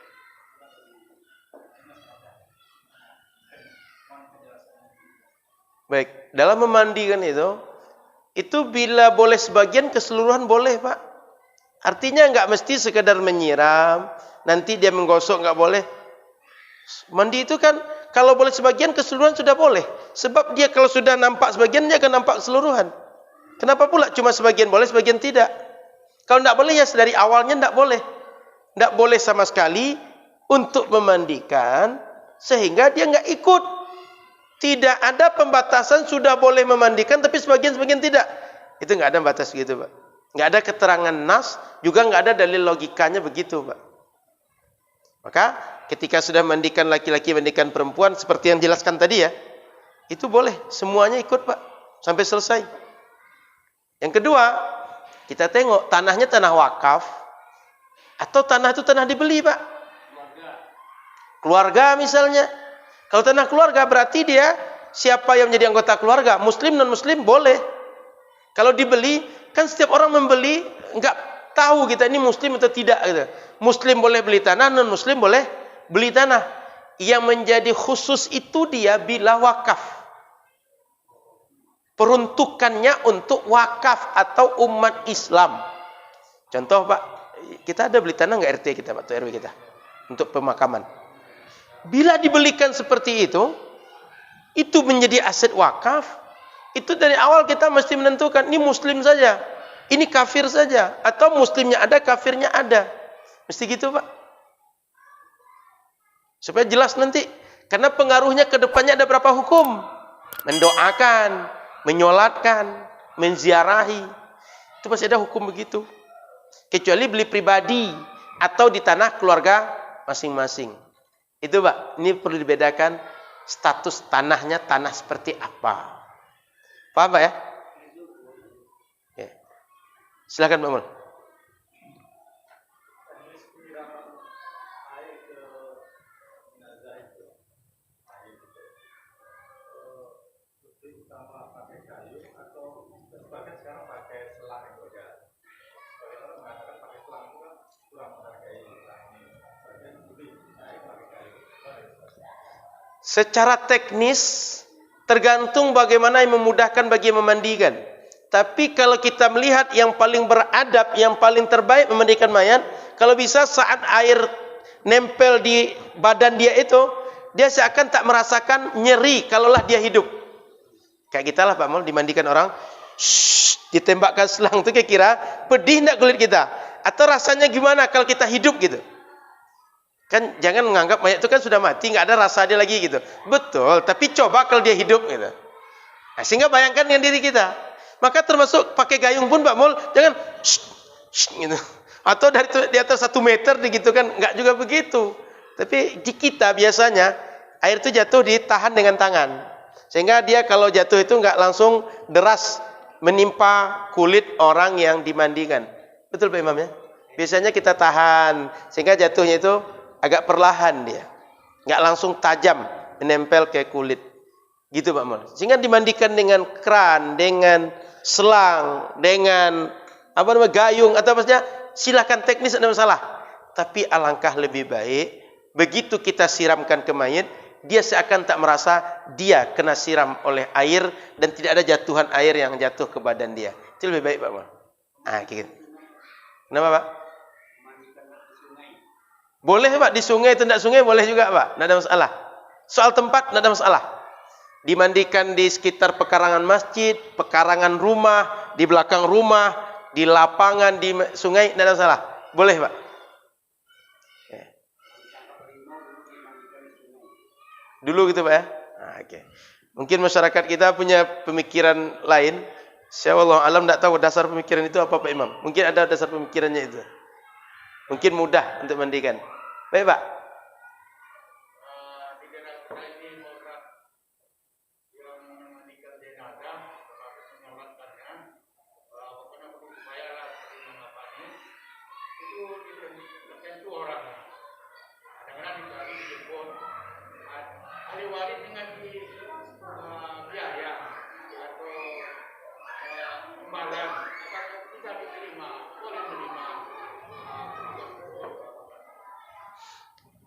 Baik, dalam memandikan itu bila boleh sebagian, keseluruhan boleh, Pak. Artinya nggak mesti sekedar menyiram, nanti dia menggosok, nggak boleh. Mandi itu kan kalau boleh sebagian, keseluruhan sudah boleh. Sebab dia kalau sudah nampak sebagian, dia akan nampak keseluruhan. Kenapa pula cuma sebagian boleh, sebagian tidak? Kalau nggak boleh ya dari awalnya nggak boleh. Nggak boleh sama sekali untuk memandikan sehingga dia nggak ikut. Tidak ada pembatasan sudah boleh memandikan tapi sebagian tidak. Itu nggak ada batas gitu, Pak. Nggak ada keterangan nas, juga nggak ada dalil logikanya begitu, Pak. Maka ketika sudah mandikan laki-laki, mandikan perempuan seperti yang dijelaskan tadi ya, itu boleh semuanya ikut, Pak, sampai selesai. Yang kedua, kita tengok tanahnya tanah wakaf atau tanah itu tanah dibeli, Pak. Keluarga misalnya. Kalau tanah keluarga berarti dia siapa yang menjadi anggota keluarga, muslim non muslim boleh. Kalau dibeli kan setiap orang membeli enggak tahu kita ini muslim atau tidak gitu. Muslim boleh beli tanah, non muslim boleh beli tanah. Yang menjadi khusus itu dia bila wakaf. Peruntukannya untuk wakaf atau umat Islam. Contoh, Pak, kita ada beli tanah enggak RT kita, Pak, atau RW kita untuk pemakaman. Bila dibelikan seperti itu menjadi aset wakaf, itu dari awal kita mesti menentukan ini muslim saja, ini kafir saja, atau muslimnya ada, kafirnya ada. Mesti gitu, Pak. Supaya jelas nanti, karena pengaruhnya ke depannya ada berapa hukum. Mendoakan, menyolatkan, menziarahi. Itu pasti ada hukum begitu. Kecuali beli pribadi atau di tanah keluarga masing-masing. Itu, Pak, ini perlu dibedakan status tanahnya, tanah seperti apa. Paham, Pak ya? Oke. Silakan, Pak Mul. Secara teknis tergantung bagaimana yang memudahkan bagi memandikan. Tapi kalau kita melihat yang paling beradab, yang paling terbaik memandikan mayat, kalau bisa saat air nempel di badan dia itu, dia seakan tak merasakan nyeri kalaulah dia hidup. Kayak kita lah, Pak Mul, dimandikan orang, ditembakkan selang itu kira-kira pedih enggak kulit kita? Atau rasanya gimana kalau kita hidup gitu? Kan jangan menganggap mayat itu kan sudah mati, nggak ada rasa dia lagi gitu. Betul, tapi coba kalau dia hidup gitu. Nah, sehingga bayangkan dengan diri kita. Maka termasuk pakai gayung pun, Pak Mul, jangan gitu. Atau di atas 1 meter gitu kan, nggak juga begitu. Tapi di kita biasanya air itu jatuh ditahan dengan tangan. Sehingga dia kalau jatuh itu nggak langsung deras menimpa kulit orang yang dimandikan. Betul, Pak Imam ya? Biasanya kita tahan sehingga jatuhnya itu agak perlahan dia. Nggak langsung tajam menempel ke kulit. Gitu, Pak Mul. Sehingga dimandikan dengan keran, dengan selang, dengan gayung atau maksudnya silakan teknis tidak masalah. Tapi alangkah lebih baik begitu kita siramkan ke mayit, dia seakan tak merasa dia kena siram oleh air dan tidak ada jatuhan air yang jatuh ke badan dia. Itu lebih baik, Pak Mul. Ah, gitu. Kenapa, Pak? Boleh, Pak, di sungai atau tidak sungai boleh juga, Pak. Tidak ada masalah. Soal tempat tidak ada masalah. Dimandikan di sekitar pekarangan masjid, pekarangan rumah, di belakang rumah, di lapangan, di sungai tidak ada masalah. Boleh, Pak. Dulu gitu Pak ya. Nah, oke. Mungkin masyarakat kita punya pemikiran lain. Insyaallah alam tidak tahu dasar pemikiran itu apa Pak Imam. Mungkin ada dasar pemikirannya itu. Mungkin mudah untuk mandikan. Baik Pak.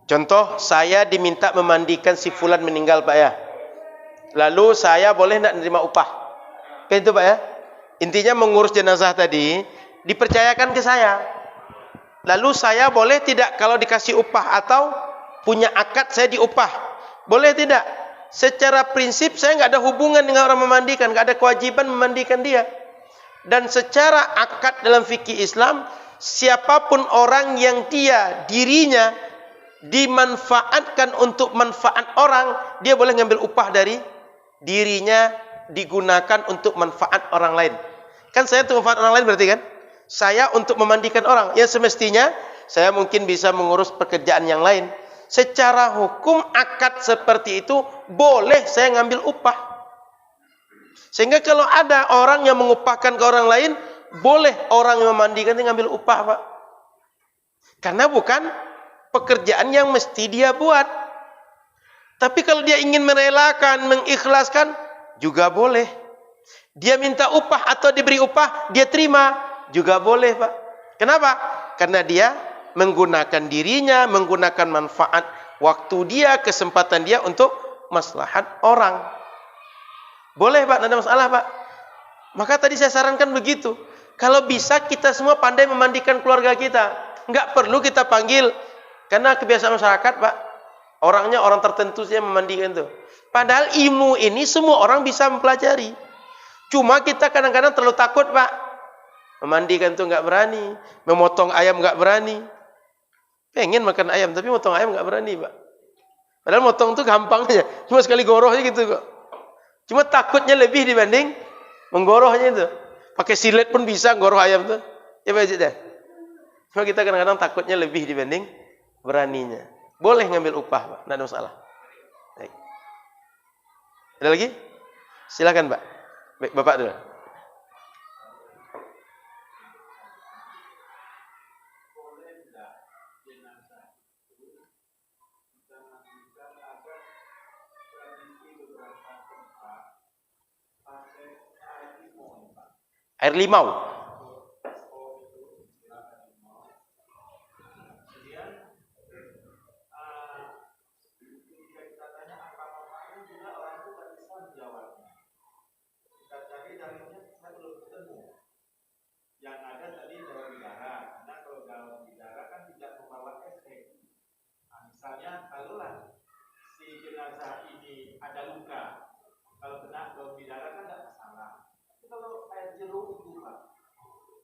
Contoh, saya diminta memandikan si fulan meninggal Pak ya. Lalu saya boleh tidak menerima upah? Kan itu Pak ya. Intinya mengurus jenazah tadi dipercayakan ke saya. Lalu saya boleh tidak kalau dikasih upah atau punya akad saya diupah? Boleh tidak? Secara prinsip saya nggak ada hubungan dengan orang memandikan, nggak ada kewajiban memandikan dia. Dan secara akad dalam fikih Islam, siapapun orang yang dia dirinya dimanfaatkan untuk manfaat orang, dia boleh ngambil upah dari dirinya digunakan untuk manfaat orang lain. Kan saya untuk manfaat orang lain berarti kan? Saya untuk memandikan orang. Ya semestinya saya mungkin bisa mengurus pekerjaan yang lain. Secara hukum akad seperti itu boleh saya ngambil upah. Sehingga kalau ada orang yang mengupahkan ke orang lain, boleh orang yang memandikan itu ngambil upah Pak. Karena bukan pekerjaan yang mesti dia buat. Tapi kalau dia ingin merelakan, mengikhlaskan, juga boleh. Dia minta upah atau diberi upah, dia terima, juga boleh Pak. Kenapa? Karena dia menggunakan dirinya, menggunakan manfaat waktu dia, kesempatan dia untuk maslahat orang. Boleh Pak, tidak ada masalah Pak. Maka tadi saya sarankan begitu. Kalau bisa kita semua pandai memandikan keluarga kita. Enggak perlu kita panggil. Karena kebiasaan masyarakat Pak, orangnya orang tertentu saja memandikan itu. Padahal ilmu ini semua orang bisa mempelajari. Cuma kita kadang-kadang terlalu takut Pak. Memandikan itu enggak berani. Memotong ayam enggak berani. Pengen makan ayam, tapi motong ayam enggak berani Pak. Padahal motong itu gampang aja. Cuma sekali goroh aja gitu kok. Cuma takutnya lebih dibanding menggorohnya itu. Pakai silet pun bisa goroh ayam itu. Ya Pak Cik. Cuma kita kadang-kadang takutnya lebih dibanding beraninya. Boleh ngambil upah Pak, tidak ada masalah. Baik. Ada lagi? Silakan Pak. Baik, Bapak dulu. Air limau. Yang ada tadi daun bidara, karena kalau daun bidara kan tidak membawa efek. Nah, misalnya kalaulah si jenazah ini ada luka, kalau kena daun bidara kan tidak masalah. Tapi kalau air jeruk itu Pak,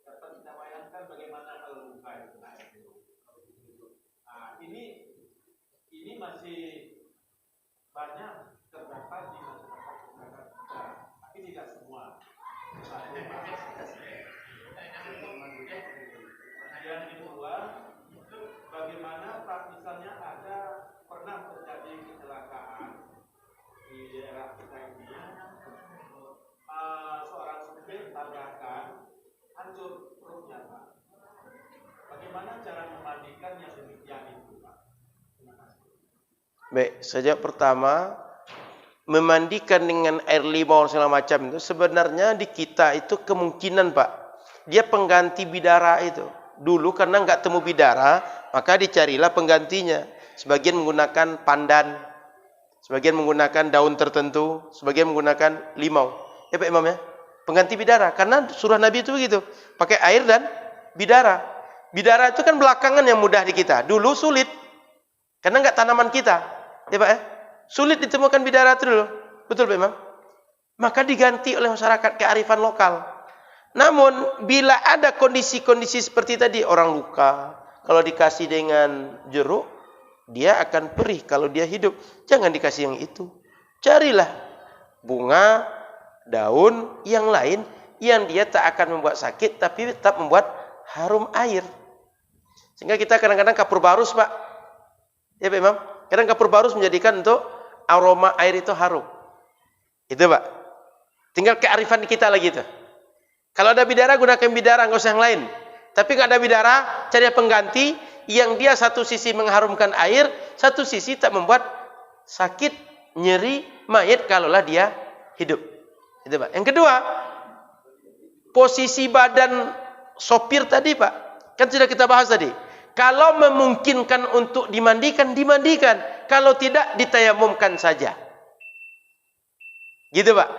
dapat kita bayangkan bagaimana kalau luka itu kena air jeruk. Nah, ini masih banyak terdapat di masyarakat kita, tapi tidak semua. Yang kedua, bagaimana Pak misalnya ada pernah terjadi kecelakaan di daerah kita ini, seorang supir tabrakan, hancur perutnya Pak. Bagaimana cara memandikan yang demikian itu Pak? Terima kasih. Baik, sejak pertama memandikan dengan air limau segala macam itu sebenarnya di kita itu kemungkinan Pak. Dia pengganti bidara itu. Dulu karena enggak temu bidara, maka dicarilah penggantinya. Sebagian menggunakan pandan, sebagian menggunakan daun tertentu, sebagian menggunakan limau. Ya Pak Imam ya? Pengganti bidara. Karena surah Nabi itu begitu. Pakai air dan bidara. Bidara itu kan belakangan yang mudah di kita. Dulu sulit. Karena enggak tanaman kita. Ya Pak ya? Sulit ditemukan bidara itu dulu. Betul Pak Imam? Maka diganti oleh masyarakat kearifan lokal. Namun bila ada kondisi-kondisi seperti tadi, orang luka, kalau dikasih dengan jeruk, dia akan perih kalau dia hidup. Jangan dikasih yang itu. Carilah bunga, daun yang lain yang dia tak akan membuat sakit tapi tetap membuat harum air. Sehingga kita kadang-kadang kapur barus, Pak. Ya, Pak Imam. Kadang kapur barus menjadikan untuk aroma air itu harum. Itu, Pak. Tinggal kearifan kita lagi itu. Kalau ada bidara, gunakan bidara, nggak usah yang lain. Tapi nggak ada bidara, cari pengganti yang dia satu sisi mengharumkan air, satu sisi tak membuat sakit, nyeri, mayat kalaulah dia hidup. Itu, Pak. Yang kedua, posisi badan sopir tadi, Pak. Kan sudah kita bahas tadi. Kalau memungkinkan untuk dimandikan, dimandikan. Kalau tidak, ditayamumkan saja. Gitu, Pak.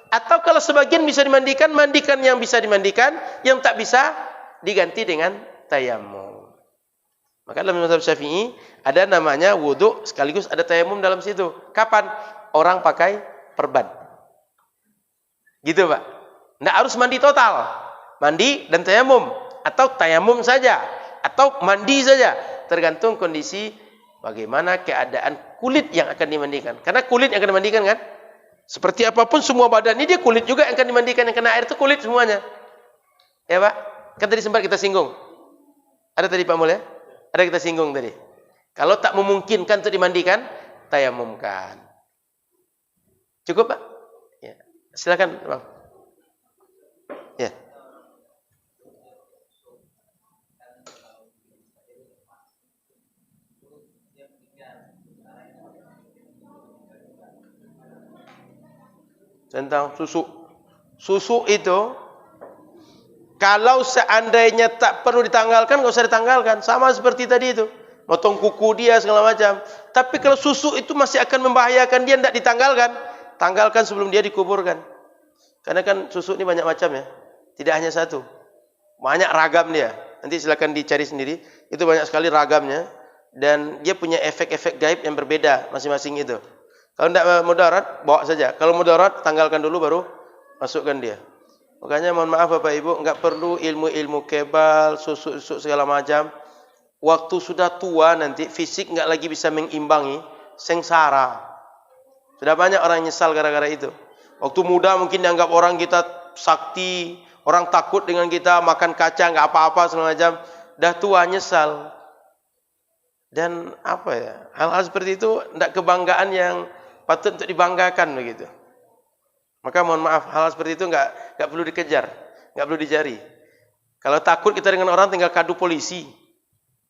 Atau kalau sebagian bisa dimandikan, mandikan yang bisa dimandikan, yang tak bisa diganti dengan tayamum. Maka dalam mazhab Syafi'i ada namanya wudu sekaligus ada tayamum dalam situ. Kapan? Orang pakai perban. Gitu, Pak. Nggak harus mandi total. Mandi dan tayamum. Atau tayamum saja. Atau mandi saja. Tergantung kondisi bagaimana keadaan kulit yang akan dimandikan. Karena kulit yang akan dimandikan kan? Seperti apapun semua badan ini dia kulit juga yang akan dimandikan. Yang kena air itu kulit semuanya. Ya, Pak? Kan tadi sempat kita singgung. Ada tadi Pak Mulya? Ada kita singgung tadi. Kalau tak memungkinkan untuk dimandikan, tayamumkan. Cukup, Pak? Ya. Silakan, Bang. Ya. Tentang susu. Susu itu kalau seandainya tak perlu ditanggalkan, nggak usah ditanggalkan. Sama seperti tadi itu. Motong kuku dia segala macam. Tapi kalau susu itu masih akan membahayakan dia, tidak ditanggalkan. Tanggalkan sebelum dia dikuburkan. Karena kan susu ini banyak macam ya. Tidak hanya satu. Banyak ragam dia. Nanti silakan dicari sendiri. Itu banyak sekali ragamnya. Dan dia punya efek-efek gaib yang berbeda masing-masing itu. Kalau tidak mudarat, bawa saja. Kalau mudarat, tanggalkan dulu baru masukkan dia. Makanya mohon maaf Bapak Ibu, enggak perlu ilmu-ilmu kebal, susu segala macam. Waktu sudah tua nanti fisik enggak lagi bisa mengimbangi, sengsara. Sudah banyak orang nyesal gara-gara itu. Waktu muda mungkin dianggap orang kita sakti, orang takut dengan kita, makan kacang enggak apa-apa segala macam. Dah tua nyesal. Dan apa ya? Hal-hal seperti itu enggak kebanggaan yang patut untuk dibanggakan begitu. Maka mohon maaf, hal seperti itu enggak perlu dikejar, enggak perlu dicari. Kalau takut kita dengan orang tinggal kadu polisi.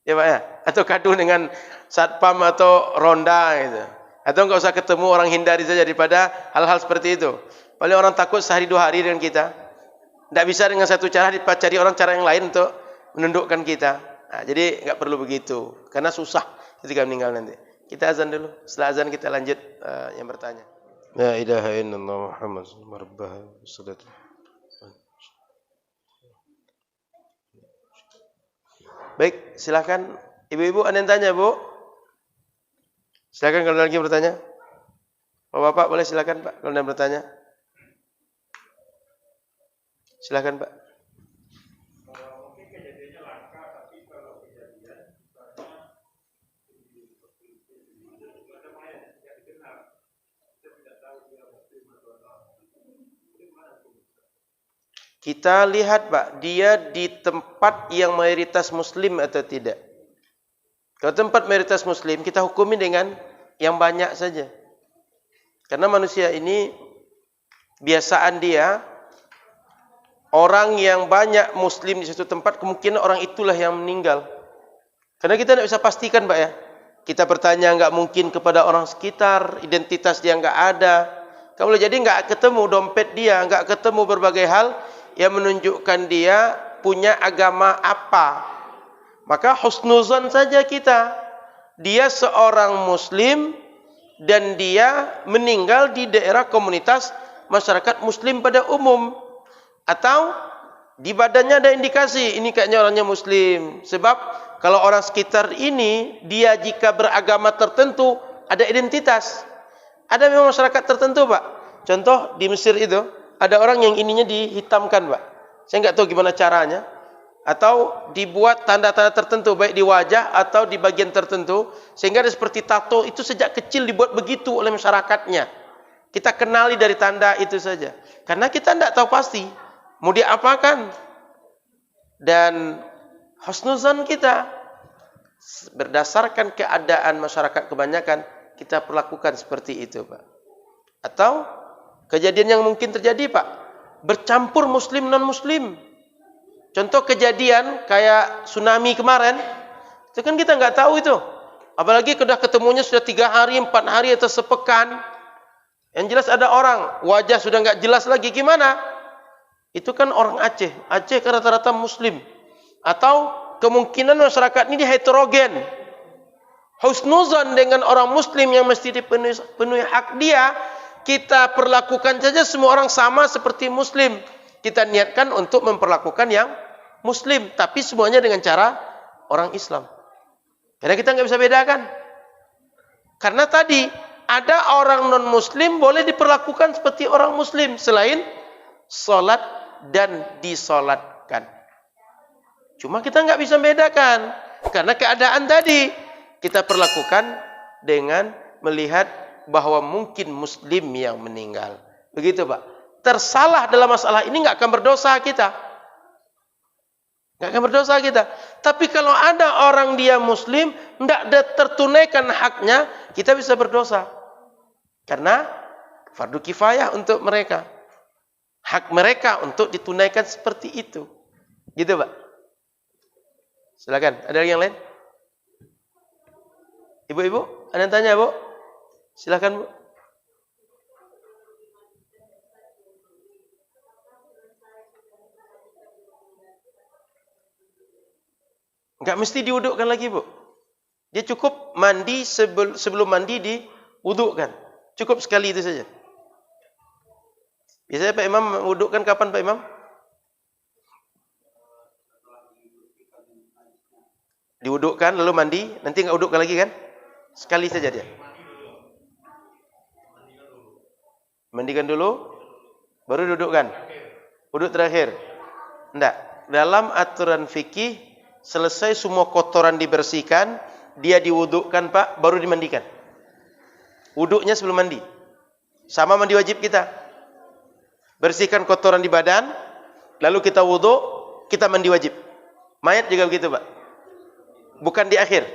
Ya Pak ya, atau kadu dengan satpam atau ronda gitu. Atau enggak usah ketemu, orang hindari saja daripada hal-hal seperti itu. Paling orang takut sehari dua hari dengan kita. Enggak bisa dengan satu cara dicari orang cara yang lain untuk menundukkan kita. Nah, jadi enggak perlu begitu, karena susah ketika meninggal nanti. Kita azan dulu. Setelah azan kita lanjut yang bertanya. La ilaha illallah Muhammad sallallahu Baik, silakan ibu-ibu ada yang tanya, Bu? Silakan kalau lagi bertanya. Bapak boleh silakan, Pak, kalau ada yang bertanya. Silakan, Pak. Kita lihat Pak, dia di tempat yang mayoritas muslim atau tidak. Kalau tempat mayoritas muslim, kita hukumi dengan yang banyak saja. Karena manusia ini, biasaan dia, orang yang banyak muslim di suatu tempat, kemungkinan orang itulah yang meninggal. Karena kita tidak bisa pastikan Pak ya. Kita bertanya enggak mungkin kepada orang sekitar, identitas dia enggak ada. Kalau jadi enggak ketemu dompet dia, enggak ketemu berbagai hal yang menunjukkan dia punya agama apa. Maka husnuzan saja kita. Dia seorang muslim dan dia meninggal di daerah komunitas masyarakat muslim pada umum. Atau di badannya ada indikasi ini kayaknya orangnya muslim. Sebab kalau orang sekitar ini, dia jika beragama tertentu ada identitas. Ada memang masyarakat tertentu Pak. Contoh di Mesir itu ada orang yang ininya dihitamkan Pak. Saya enggak tahu gimana caranya. atau dibuat tanda-tanda tertentu baik di wajah atau di bagian tertentu sehingga ada seperti tato itu sejak kecil dibuat begitu oleh masyarakatnya. Kita kenali dari tanda itu saja. Karena kita tidak tahu pasti mau diapakan. Dan husnuzan kita berdasarkan keadaan masyarakat kebanyakan kita perlakukan seperti itu, Pak. Atau kejadian yang mungkin terjadi, Pak, bercampur muslim non muslim. Contoh kejadian kayak tsunami kemarin, itu kan kita nggak tahu itu. Apalagi sudah ketemunya sudah 3 hari, 4 hari atau sepekan. Yang jelas ada orang wajah sudah nggak jelas lagi, gimana? Itu kan orang Aceh. Aceh kan rata-rata muslim. Atau kemungkinan masyarakat ini heterogen. Husnuzan dengan orang muslim yang mesti dipenuhi hak dia, kita perlakukan saja semua orang sama seperti muslim. Kita niatkan untuk memperlakukan yang muslim, tapi semuanya dengan cara orang Islam. Karena kita nggak bisa bedakan. Karena tadi ada orang non muslim boleh diperlakukan seperti orang muslim selain salat dan disolatkan. Cuma kita nggak bisa bedakan karena keadaan tadi kita perlakukan dengan melihat bahwa mungkin muslim yang meninggal. Begitu, Pak. Tersalah dalam masalah ini nggak akan berdosa kita. Nggak akan berdosa kita. Tapi kalau ada orang dia muslim tidak tertunaikan haknya, kita bisa berdosa. Karena fardu kifayah untuk mereka. Hak mereka untuk ditunaikan seperti itu. Gitu, Pak. Silakan, ada yang lain? Ibu-ibu, ada yang tanya, Bu? Silakan, Bu. Enggak mesti diwudukkan lagi, Bu. Dia cukup mandi sebelum mandi diwudukkan. Cukup sekali itu saja. Biasanya Pak Imam wudukkan kapan, Pak Imam? Diwudukkan lalu mandi, nanti enggak wudukkan lagi kan? Sekali saja dia. Mandikan dulu, baru dudukkan. Wuduk terakhir. Enggak. Dalam aturan fikih, selesai semua kotoran dibersihkan, dia diwudukkan, Pak, baru dimandikan. Wuduknya sebelum mandi. Sama mandi wajib kita. Bersihkan kotoran di badan, lalu kita wuduk, kita mandi wajib. Mayat juga begitu, Pak. Bukan di akhir.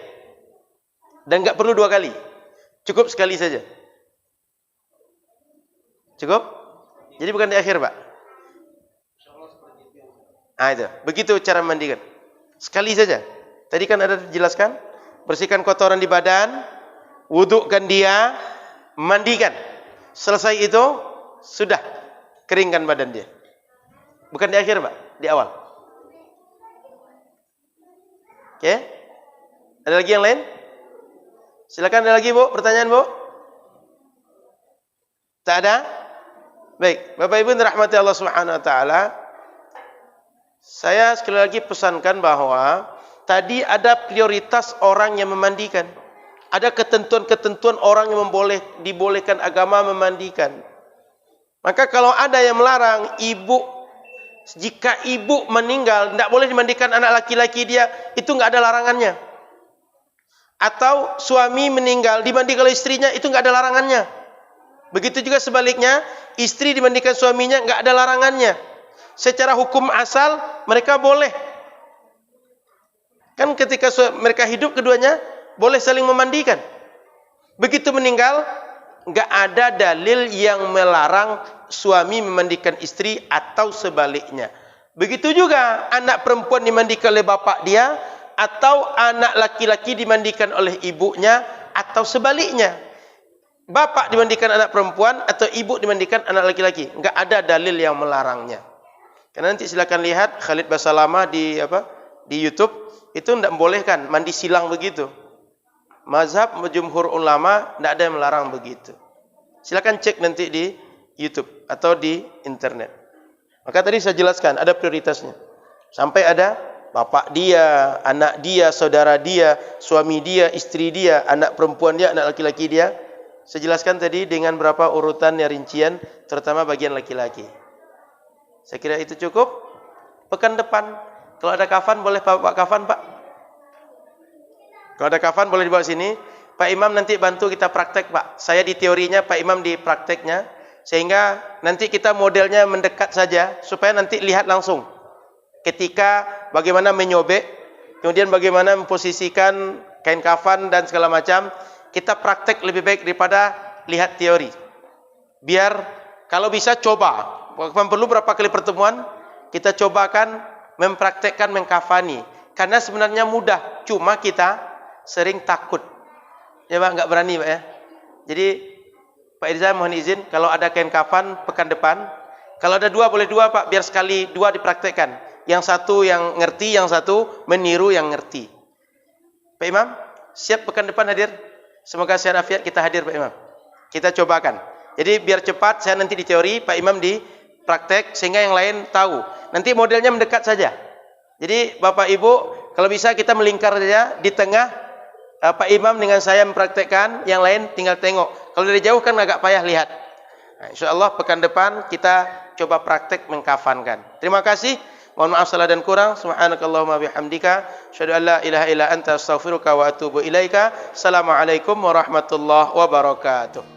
Dan enggak perlu 2 kali. Cukup sekali saja. Cukup? Jadi bukan di akhir, Pak. Itu. Begitu cara mandikan. Sekali saja. Tadi kan ada dijelaskan, bersihkan kotoran di badan, wudukkan dia, mandikan. Selesai itu, sudah keringkan badan dia. Bukan di akhir, Pak, di awal. Oke? Ada lagi yang lain? Silakan, ada lagi, Bu? Pertanyaan, Bu? Tak ada? Baik, Bapak Ibu dirahmati Allah Subhanahu wa taala. Saya sekali lagi pesankan bahwa tadi ada prioritas orang yang memandikan. Ada ketentuan-ketentuan orang yang dibolehkan agama memandikan. Maka kalau ada yang melarang jika ibu meninggal tidak boleh dimandikan anak laki-laki dia, itu enggak ada larangannya. Atau suami meninggal dimandikan oleh istrinya, itu enggak ada larangannya. Begitu juga sebaliknya, istri dimandikan suaminya enggak ada larangannya. Secara hukum asal mereka boleh. Kan ketika mereka hidup keduanya boleh saling memandikan. Begitu meninggal, enggak ada dalil yang melarang suami memandikan istri atau sebaliknya. Begitu juga anak perempuan dimandikan oleh bapak dia atau anak laki-laki dimandikan oleh ibunya atau sebaliknya. Bapak dimandikan anak perempuan atau ibu dimandikan anak laki-laki. Enggak ada dalil yang melarangnya. Karena nanti silakan lihat Khalid Basalamah di YouTube, itu tidak membolehkan mandi silang begitu. Mazhab jumhur ulama tidak ada yang melarang begitu. Silakan cek nanti di YouTube atau di internet. Maka tadi saya jelaskan ada prioritasnya. Sampai ada bapak dia, anak dia, saudara dia, suami dia, istri dia, anak perempuan dia, anak laki-laki dia. Saya jelaskan tadi dengan berapa urutan yang rincian, terutama bagian laki-laki. Saya kira itu cukup. Pekan depan Kalau ada kafan boleh bawa kafan, Pak? Kalau ada kafan boleh dibawa sini. Pak Imam nanti bantu kita praktek, Pak. Saya di teorinya, Pak Imam di prakteknya. Sehingga nanti kita modelnya mendekat saja supaya nanti lihat langsung. Ketika bagaimana menyobek, kemudian bagaimana memposisikan kain kafan dan segala macam, kita praktek lebih baik daripada lihat teori. Biar kalau bisa coba. Perlu berapa kali pertemuan kita cobakan mempraktekkan mengkafani. Karena sebenarnya mudah, cuma kita sering takut. Ya Pak, enggak berani Pak ya. Jadi Pak Irza mohon izin kalau ada kain kafan pekan depan, kalau ada dua boleh dua Pak, biar sekali dua dipraktekkan. Yang satu yang ngerti, yang satu meniru yang ngerti. Pak Imam, siap pekan depan hadir? Semoga sehat afiat kita hadir Pak Imam. Kita cobakan. Jadi biar cepat, saya nanti di teori, Pak Imam di praktek sehingga yang lain tahu. Nanti modelnya mendekat saja. Jadi Bapak Ibu, kalau bisa kita melingkar saja di tengah. Pak Imam dengan saya mempraktekkan, yang lain tinggal tengok. Kalau dari jauh kan agak payah lihat. Nah, InsyaAllah pekan depan kita coba praktek mengkafankan. Terima kasih. Mohon maaf salah dan kurang. Subhanakallahumma bihamdika. Asyhadu an la ilaha illa anta astaghfiruka wa atubu ilaika. Assalamualaikum warahmatullahi wabarakatuh.